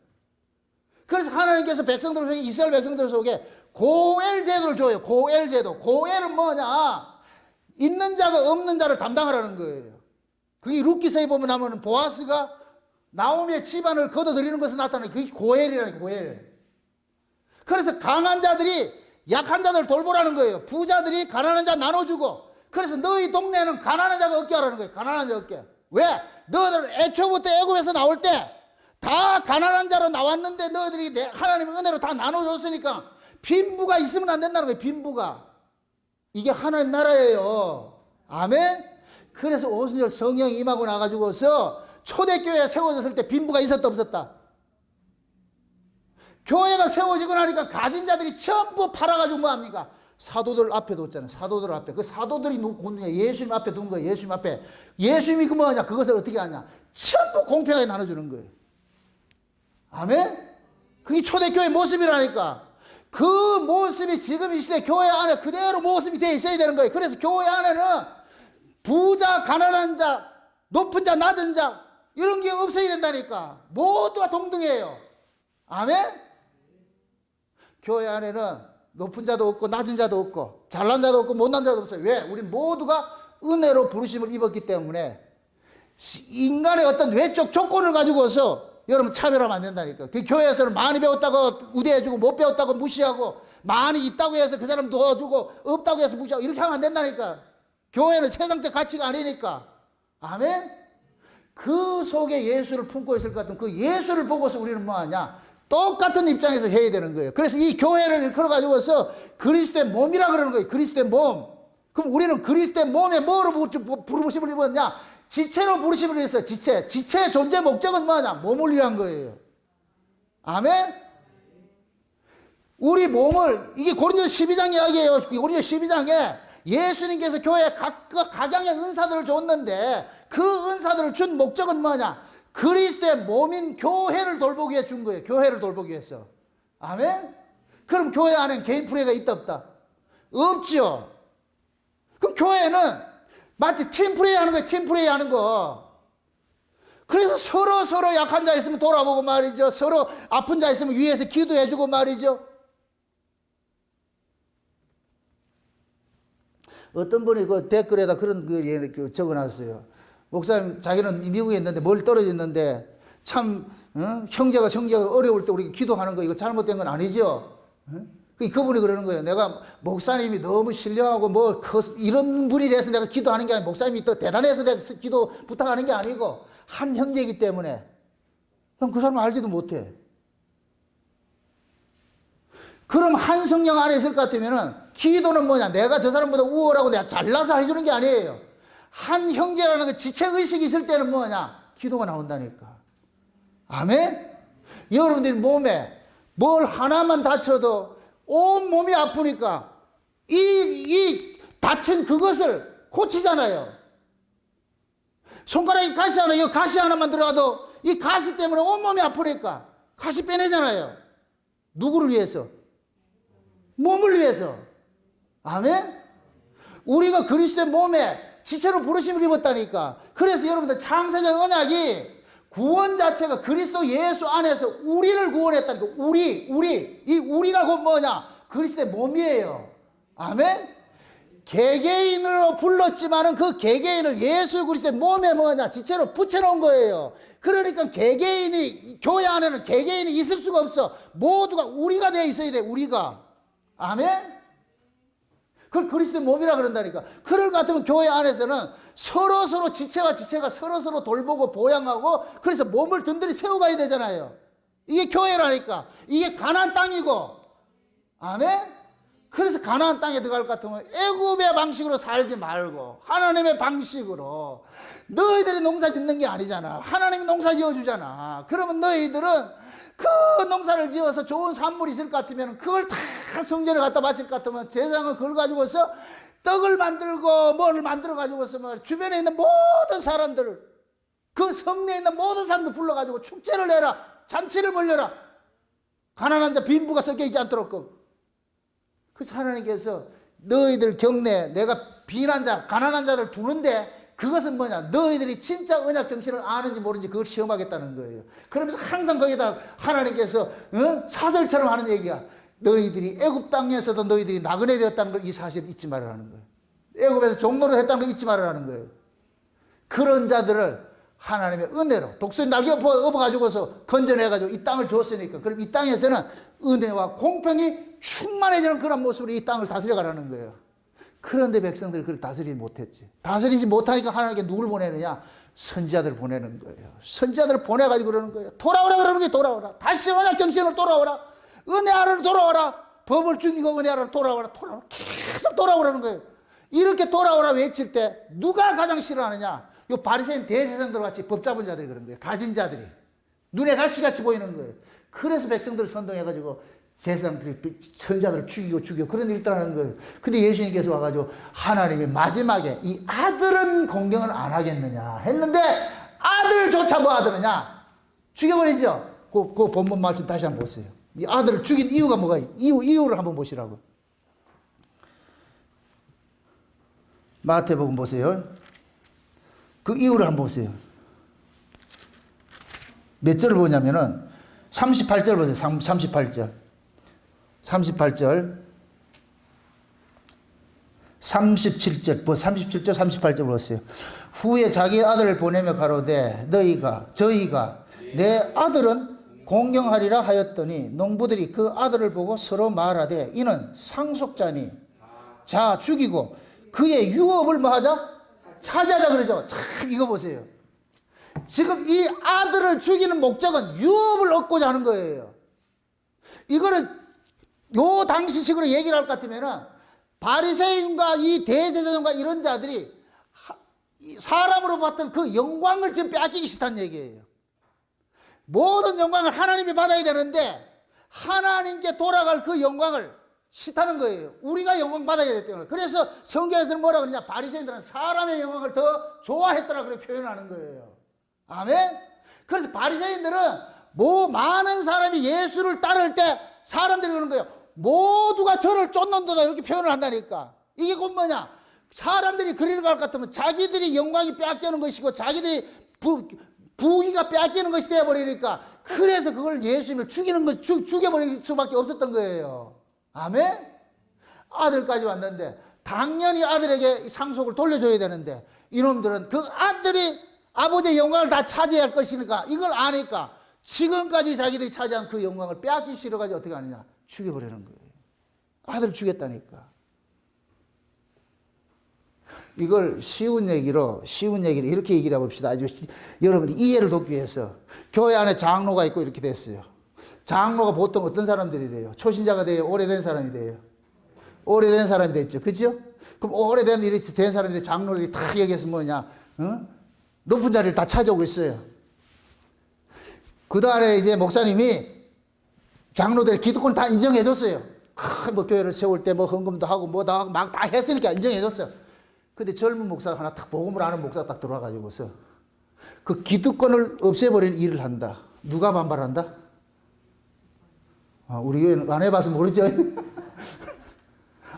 그래서 하나님께서 백성들 속에 이스라엘 백성들 속에 고엘 제도를 줘요. 고엘 제도. 고엘은 뭐냐? 있는 자가 없는 자를 담당하라는 거예요. 그게 룻기서에 보면 하면 보아스가 나오미의 집안을 거둬들이는 것을 나타나는 그게 고엘이라는 고엘. 그래서 강한 자들이 약한 자들 돌보라는 거예요. 부자들이 가난한 자 나눠주고. 그래서 너희 동네에는 가난한 자가 없게 하라는 거예요. 가난한 자 없게. 왜? 너희들 애초부터 애굽에서 나올 때 다 가난한 자로 나왔는데 너희들이 하나님의 은혜로 다 나눠줬으니까 빈부가 있으면 안 된다는 거예요. 빈부가. 이게 하나님 나라예요. 아멘? 그래서 오순절 성령이 임하고 나가지고서 초대교회가 세워졌을 때 빈부가 있었다 없었다? 교회가 세워지고 나니까 가진 자들이 전부 팔아가지고 뭐합니까? 사도들 앞에 뒀잖아요. 사도들 앞에. 그 사도들이 누구냐? 예수님 앞에 둔 거예요. 예수님 앞에. 예수님이 그 뭐하냐? 그것을 어떻게 하냐? 전부 공평하게 나눠주는 거예요. 아멘? 그게 초대교회 모습이라니까. 그 모습이 지금 이 시대 교회 안에 그대로 모습이 되어 있어야 되는 거예요. 그래서 교회 안에는 부자, 가난한 자, 높은 자, 낮은 자 이런 게 없어야 된다니까. 모두가 동등해요. 아멘? 교회 안에는 높은 자도 없고 낮은 자도 없고 잘난 자도 없고 못난 자도 없어요. 왜? 우리 모두가 은혜로 부르심을 입었기 때문에 인간의 어떤 외적 조건을 가지고서 여러분 차별하면 안 된다니까. 그 교회에서는 많이 배웠다고 우대해주고 못 배웠다고 무시하고 많이 있다고 해서 그 사람 도와주고 없다고 해서 무시하고 이렇게 하면 안 된다니까. 교회는 세상적 가치가 아니니까. 아멘? 그 속에 예수를 품고 있을 것 같은 그 예수를 보고서 우리는 뭐하냐? 똑같은 입장에서 해야 되는 거예요. 그래서 이 교회를 일컬어가지고서 그리스도의 몸이라 그러는 거예요. 그리스도의 몸. 그럼 우리는 그리스도의 몸에 뭐로 부르심을 입었냐? 지체로 부르심을 했어요. 지체. 지체의 존재 목적은 뭐냐? 몸을 위한 거예요. 아멘? 우리 몸을, 이게 고린도서 12장 이야기예요. 고린도서 12장에 예수님께서 교회에 각양의 은사들을 줬는데 그 은사들을 준 목적은 뭐냐? 그리스도의 몸인 교회를 돌보기 위해 준 거예요. 교회를 돌보기 위해서. 아멘? 그럼 교회 안에 개인 프레이가 있다 없다? 없죠. 그럼 교회는 마치 팀 프레이 하는 거예요. 팀 프레이 하는 거. 그래서 서로 약한 자 있으면 돌아보고 말이죠. 서로 아픈 자 있으면 위에서 기도해주고 말이죠. 어떤 분이 그 댓글에다 그런 그 적어놨어요. 목사님, 자기는 미국에 있는데 멀리 떨어져 있는데 참 형제가 어려울 때 우리 기도하는 거 이거 잘못된 건 아니죠? 그분이 그러는 거예요. 내가 목사님이 너무 신령하고 이런 분이라서 내가 기도하는 게 아니고 목사님이 더 대단해서 내가 기도 부탁하는 게 아니고 한 형제이기 때문에 난 그 사람 알지도 못해. 그럼 한 성령 안에 있을 것 같으면은 기도는 뭐냐? 내가 저 사람보다 우월하고 내가 잘나서 해주는 게 아니에요. 한 형제라는 그 지체의식이 있을 때는 뭐냐? 기도가 나온다니까. 아멘? 여러분들이 몸에 뭘 하나만 다쳐도 온 몸이 아프니까 이 다친 그것을 고치잖아요. 손가락에 가시 하나, 이 가시 하나만 들어가도 이 가시 때문에 온몸이 아프니까 가시 빼내잖아요. 누구를 위해서? 몸을 위해서. 아멘? 우리가 그리스도의 몸에 지체로 부르심을 입었다니까. 그래서 여러분들 창세적 언약이 구원 자체가 그리스도 예수 안에서 우리를 구원했다니까. 이 우리가 곧 뭐냐? 그리스도의 몸이에요. 아멘? 개개인으로 불렀지만은 그 개개인을 예수 그리스도의 몸에 뭐냐? 지체로 붙여놓은 거예요. 그러니까 개개인이, 교회 안에는 개개인이 있을 수가 없어. 모두가 우리가 되어 있어야 돼, 우리가. 아멘? 그걸 그리스도의 몸이라 그런다니까. 그럴 것 같으면 교회 안에서는 서로 지체가 서로 돌보고 보양하고 그래서 몸을 든든히 세워가야 되잖아요. 이게 교회라니까. 이게 가나안 땅이고. 아멘? 그래서 가나안 땅에 들어갈 것 같으면 애굽의 방식으로 살지 말고 하나님의 방식으로. 너희들이 농사 짓는 게 아니잖아. 하나님이 농사 지어주잖아. 그러면 너희들은 그 농사를 지어서 좋은 산물이 있을 것 같으면 그걸 다 성전에 갖다 바칠 것 같으면 제사장은 그걸 가지고서 떡을 만들고 뭐를 만들어 가지고서 주변에 있는 모든 사람들을, 그 성내에 있는 모든 사람들 불러가지고 축제를 해라, 잔치를 벌려라. 가난한 자 빈부가 섞여 있지 않도록. 그래서 하나님께서 너희들 경내에 내가 빈한 자 가난한 자를 두는데 그것은 뭐냐? 너희들이 진짜 언약 정신을 아는지 모르는지 그걸 시험하겠다는 거예요. 그러면서 항상 거기다 하나님께서 사설처럼 하는 얘기가, 너희들이 애굽 땅에서도 너희들이 나그네 되었다는 걸 이 사실을 잊지 말라는 거예요. 애굽에서 종노릇 했다는 걸 잊지 말라는 거예요. 그런 자들을 하나님의 은혜로 독수리 날개 업어가지고서 건져내가지고 이 땅을 줬으니까, 그럼 이 땅에서는 은혜와 공평이 충만해지는 그런 모습으로 이 땅을 다스려가라는 거예요. 그런데 백성들이 그걸 다스리지 못했지. 다스리지 못하니까 하나님께 누굴 보내느냐? 선지자들을 보내는 거예요. 선지자들을 보내가지고 그러는 거예요. 돌아오라 그러는 게 돌아오라. 다시 언약 정신으로 돌아오라. 은혜 아래로 돌아오라. 법을 죽이고 은혜 아래로 돌아오라. 계속 돌아오라는 거예요. 이렇게 돌아오라 외칠 때 누가 가장 싫어하느냐? 요 바리새인 대제사장들 같이 법 잡은 자들이 그런 거예요. 가진 자들이. 눈에 가시같이 보이는 거예요. 그래서 백성들을 선동해가지고 제사장들이 선자들을 죽이고 그런 일들 하는 거예요. 근데 예수님께서 와가지고 하나님이 마지막에 이 아들은 공경을 안 하겠느냐 했는데 아들조차 뭐 하더느냐? 죽여버리죠. 그 본문 말씀 다시 한번 보세요. 이 아들을 죽인 이유가 뭐가 이유를 한번 보시라고. 마태복음 보세요. 그 이유를 한번 보세요. 몇 절을 보냐면은 38절 보세요. 38절. 37절, 37절, 38절 보세요. 후에 자기 아들을 보내며 가로되 저희가 내 아들은 공경하리라 하였더니 농부들이 그 아들을 보고 서로 말하되 이는 상속자니 자 죽이고 그의 유업을 뭐하자? 차지하자 그러죠. 참 이거 보세요. 지금 이 아들을 죽이는 목적은 유업을 얻고자 하는 거예요. 이거는 요 당시식으로 얘기를 할 것 같으면은 바리새인과 이 대제사장과 이런 자들이 사람으로 봤던 그 영광을 지금 빼앗기기 싫다는 얘기예요. 모든 영광을 하나님이 받아야 되는데 하나님께 돌아갈 그 영광을 싫다는 거예요. 우리가 영광 받아야 되기 때문에. 그래서 성경에서는 뭐라 그러냐? 바리새인들은 사람의 영광을 더 좋아했더라 그렇게 표현하는 거예요. 아멘? 그래서 바리새인들은 많은 사람이 예수를 따를 때 사람들이 그러는 거예요. 모두가 저를 쫓는다 이렇게 표현을 한다니까. 이게 곧 뭐냐? 사람들이 그리는 것 같으면 자기들이 영광이 빼앗기는 것이고 자기들이 부귀가 빼앗기는 것이 되어버리니까 그래서 그걸 예수님을 죽여버릴 수밖에 없었던 거예요. 아멘? 아들까지 왔는데 당연히 아들에게 상속을 돌려줘야 되는데 이놈들은 그 아들이 아버지의 영광을 다 차지할 것이니까 이걸 아니까 지금까지 자기들이 차지한 그 영광을 빼앗기 싫어가지고 어떻게 하느냐? 죽여버리는 거예요. 아들을 죽였다니까. 이걸 쉬운 얘기로 이렇게 얘기를 해봅시다. 아주 여러분들 이해를 돕기 위해서 교회 안에 장로가 있고 이렇게 됐어요. 장로가 보통 어떤 사람들이 돼요? 초신자가 돼요? 오래된 사람이 돼요? 오래된 사람이 됐죠. 그죠? 그럼 오래된 이렇게 된 사람이 장로들이 다 여기서 뭐냐? 높은 자리를 다 차지하고 있어요. 그 다음에 이제 목사님이 장로들 기득권 다 인정해줬어요. 뭐 교회를 세울 때 뭐 헌금도 하고 뭐 다 하고 막 다 했으니까 인정해줬어요. 근데 젊은 목사가 하나 딱 복음을 아는 목사가 딱 들어와가지고서 그 기득권을 없애버리는 일을 한다. 누가 반발한다? 우리 교회는 안 해봐서 모르죠.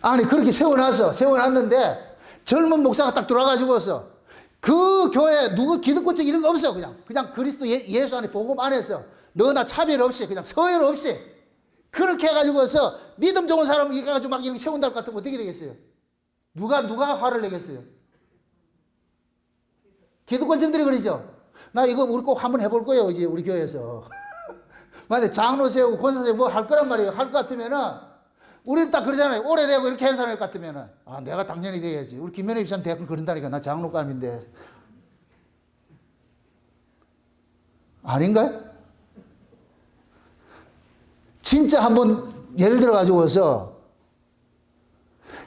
아니 그렇게 세워놨는데 젊은 목사가 딱 들어와가지고서 그 교회 누구 기득권적 이런 거 없어. 그냥 그리스도 예수 안에 복음 안에서 너나 차별 없이 그냥 서열 없이 그렇게 해가지고서 믿음 좋은 사람 이렇게 해가지고 막 이렇게 세운다 같으면 어떻게 되겠어요? 누가 화를 내겠어요? 기득권층들이 그러죠. 나 이거 우리 꼭 한번 해볼 거예요. 이제 우리 교회에서. 만약에 장로 세우고 권사 세우고 뭐 할 거란 말이에요. 할 것 같으면은 우리는 딱 그러잖아요. 오래되고 이렇게 한 사람 같으면은 내가 당연히 돼야지. 우리 김현우 입사님 대학은 그런다니까. 나 장로감인데. 아닌가요? 진짜 한번 예를 들어 가지고서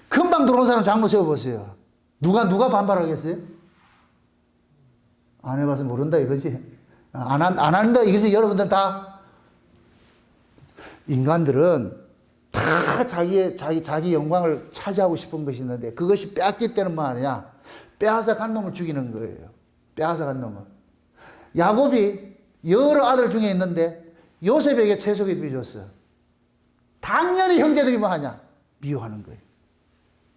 금방 들어온 사람 장로 세워보세요. 누가 반발하겠어요? 안 해봐서 모른다 이거지. 안 한다 이거지. 여러분들 다. 인간들은 다 자기 영광을 차지하고 싶은 것이 있는데 그것이 빼앗길 때는 뭐 하느냐? 빼앗아 간 놈을 죽이는 거예요. 빼앗아 간 놈을. 야곱이 여러 아들 중에 있는데 요셉에게 채속이 빚었어. 당연히 형제들이 뭐 하냐? 미워하는 거예요.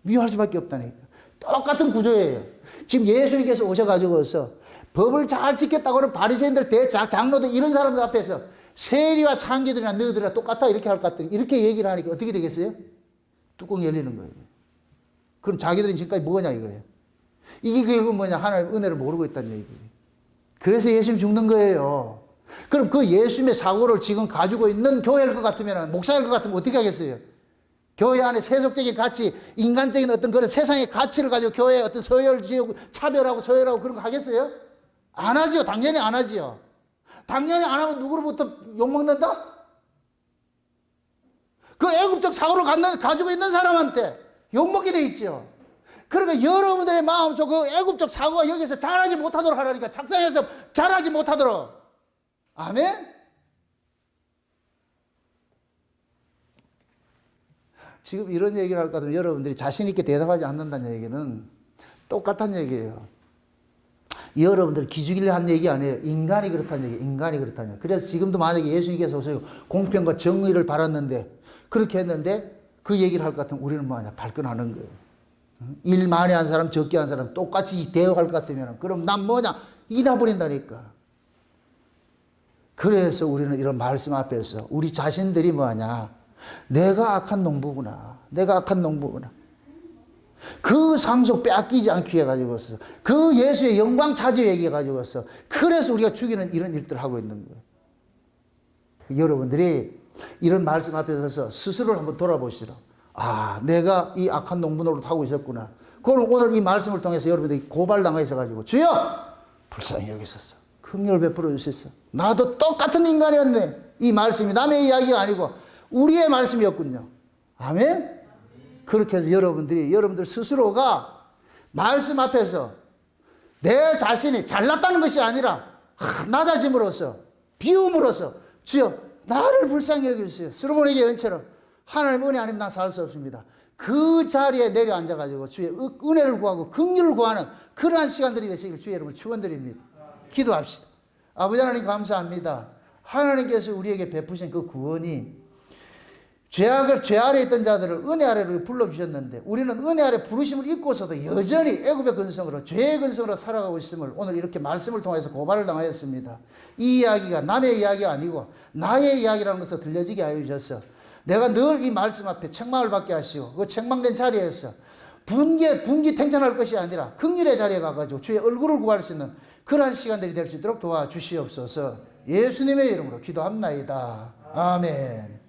미워할 수밖에 없다니까. 똑같은 구조예요. 지금 예수님께서 오셔가지고서 법을 잘 지켰다고는 바리새인들, 장로들 이런 사람들 앞에서 세리와 창기들이나 너희들이나 똑같아 이렇게 할 것 같더니 이렇게 얘기를 하니까 어떻게 되겠어요? 뚜껑이 열리는 거예요. 그럼 자기들은 지금까지 뭐냐 이거예요. 이게 결국 뭐냐? 하나님의 은혜를 모르고 있다는 얘기예요. 그래서 예수님 죽는 거예요. 그럼 그 예수님의 사고를 지금 가지고 있는 교회일 것 같으면, 목사일 것 같으면 어떻게 하겠어요? 교회 안에 세속적인 가치, 인간적인 어떤 그런 세상의 가치를 가지고 교회에 어떤 서열 지우고 차별하고 서열하고 그런 거 하겠어요? 안 하지요. 당연히 안 하지요. 당연히 안 하면 누구로부터 욕먹는다? 그 애국적 사고를 가지고 있는 사람한테 욕먹게 돼 있죠. 그러니까 여러분들의 마음속 그 애국적 사고가 여기서 자라지 못하도록 하라니까. 착상해서 자라지 못하도록. 아멘? 지금 이런 얘기를 할까 하면 여러분들이 자신있게 대답하지 않는다는 얘기는 똑같은 얘기예요. 여러분들 기죽이려 한 얘기 아니에요. 인간이 그렇다는 얘기, 인간이 그렇다는 얘기. 그래서 지금도 만약에 예수님께서 오셔서 공평과 정의를 바랐는데, 그렇게 했는데, 그 얘기를 할 것 같으면 우리는 뭐하냐? 발끈하는 거예요. 일 많이 한 사람, 적게 한 사람 똑같이 대우할 것 같으면, 그럼 난 뭐냐? 이나버린다니까. 그래서 우리는 이런 말씀 앞에서 우리 자신들이 뭐하냐? 내가 악한 농부구나. 내가 악한 농부구나. 그 상속 빼앗기지 않기 위해 가지고서 그 예수의 영광 차지하기 위해 가지고서 그래서 우리가 죽이는 이런 일들을 하고 있는 거예요. 여러분들이 이런 말씀 앞에 서서 스스로를 한번 돌아보시라. 내가 이 악한 농부 노릇 하고 있었구나. 그럼 오늘 이 말씀을 통해서 여러분들이 고발당하셔 가지고 주여 불쌍히 여기소서. 긍휼을 베풀어 주셨어. 나도 똑같은 인간이었네. 이 말씀이 남의 이야기가 아니고 우리의 말씀이었군요. 아멘? 그렇게 해서 여러분들 스스로가 말씀 앞에서 내 자신이 잘났다는 것이 아니라 낮아짐으로써 비움으로써 주여 나를 불쌍히 여겨주세요. 솔로몬에게 은처럼 하나님 은혜 아니면 난 살 수 없습니다. 그 자리에 내려앉아가지고 주의 은혜를 구하고 긍휼을 구하는 그러한 시간들이 되시길 주의 이름으로 축원드립니다. 기도합시다. 아버지 하나님 감사합니다. 하나님께서 우리에게 베푸신 그 구원이 죄 아래 있던 자들을 은혜 아래로 불러주셨는데 우리는 은혜 아래 부르심을 잊고서도 여전히 애굽의 근성으로 죄의 근성으로 살아가고 있음을 오늘 이렇게 말씀을 통해서 고발을 당하였습니다. 이 이야기가 남의 이야기가 아니고 나의 이야기라는 것을 들려지게 하여 주셔서 내가 늘 이 말씀 앞에 책망을 받게 하시고 그 책망된 자리에서 분기 탱천할 것이 아니라 긍휼의 자리에 가가지고 주의 얼굴을 구할 수 있는 그러한 시간들이 될 수 있도록 도와주시옵소서. 예수님의 이름으로 기도합나이다. 아멘.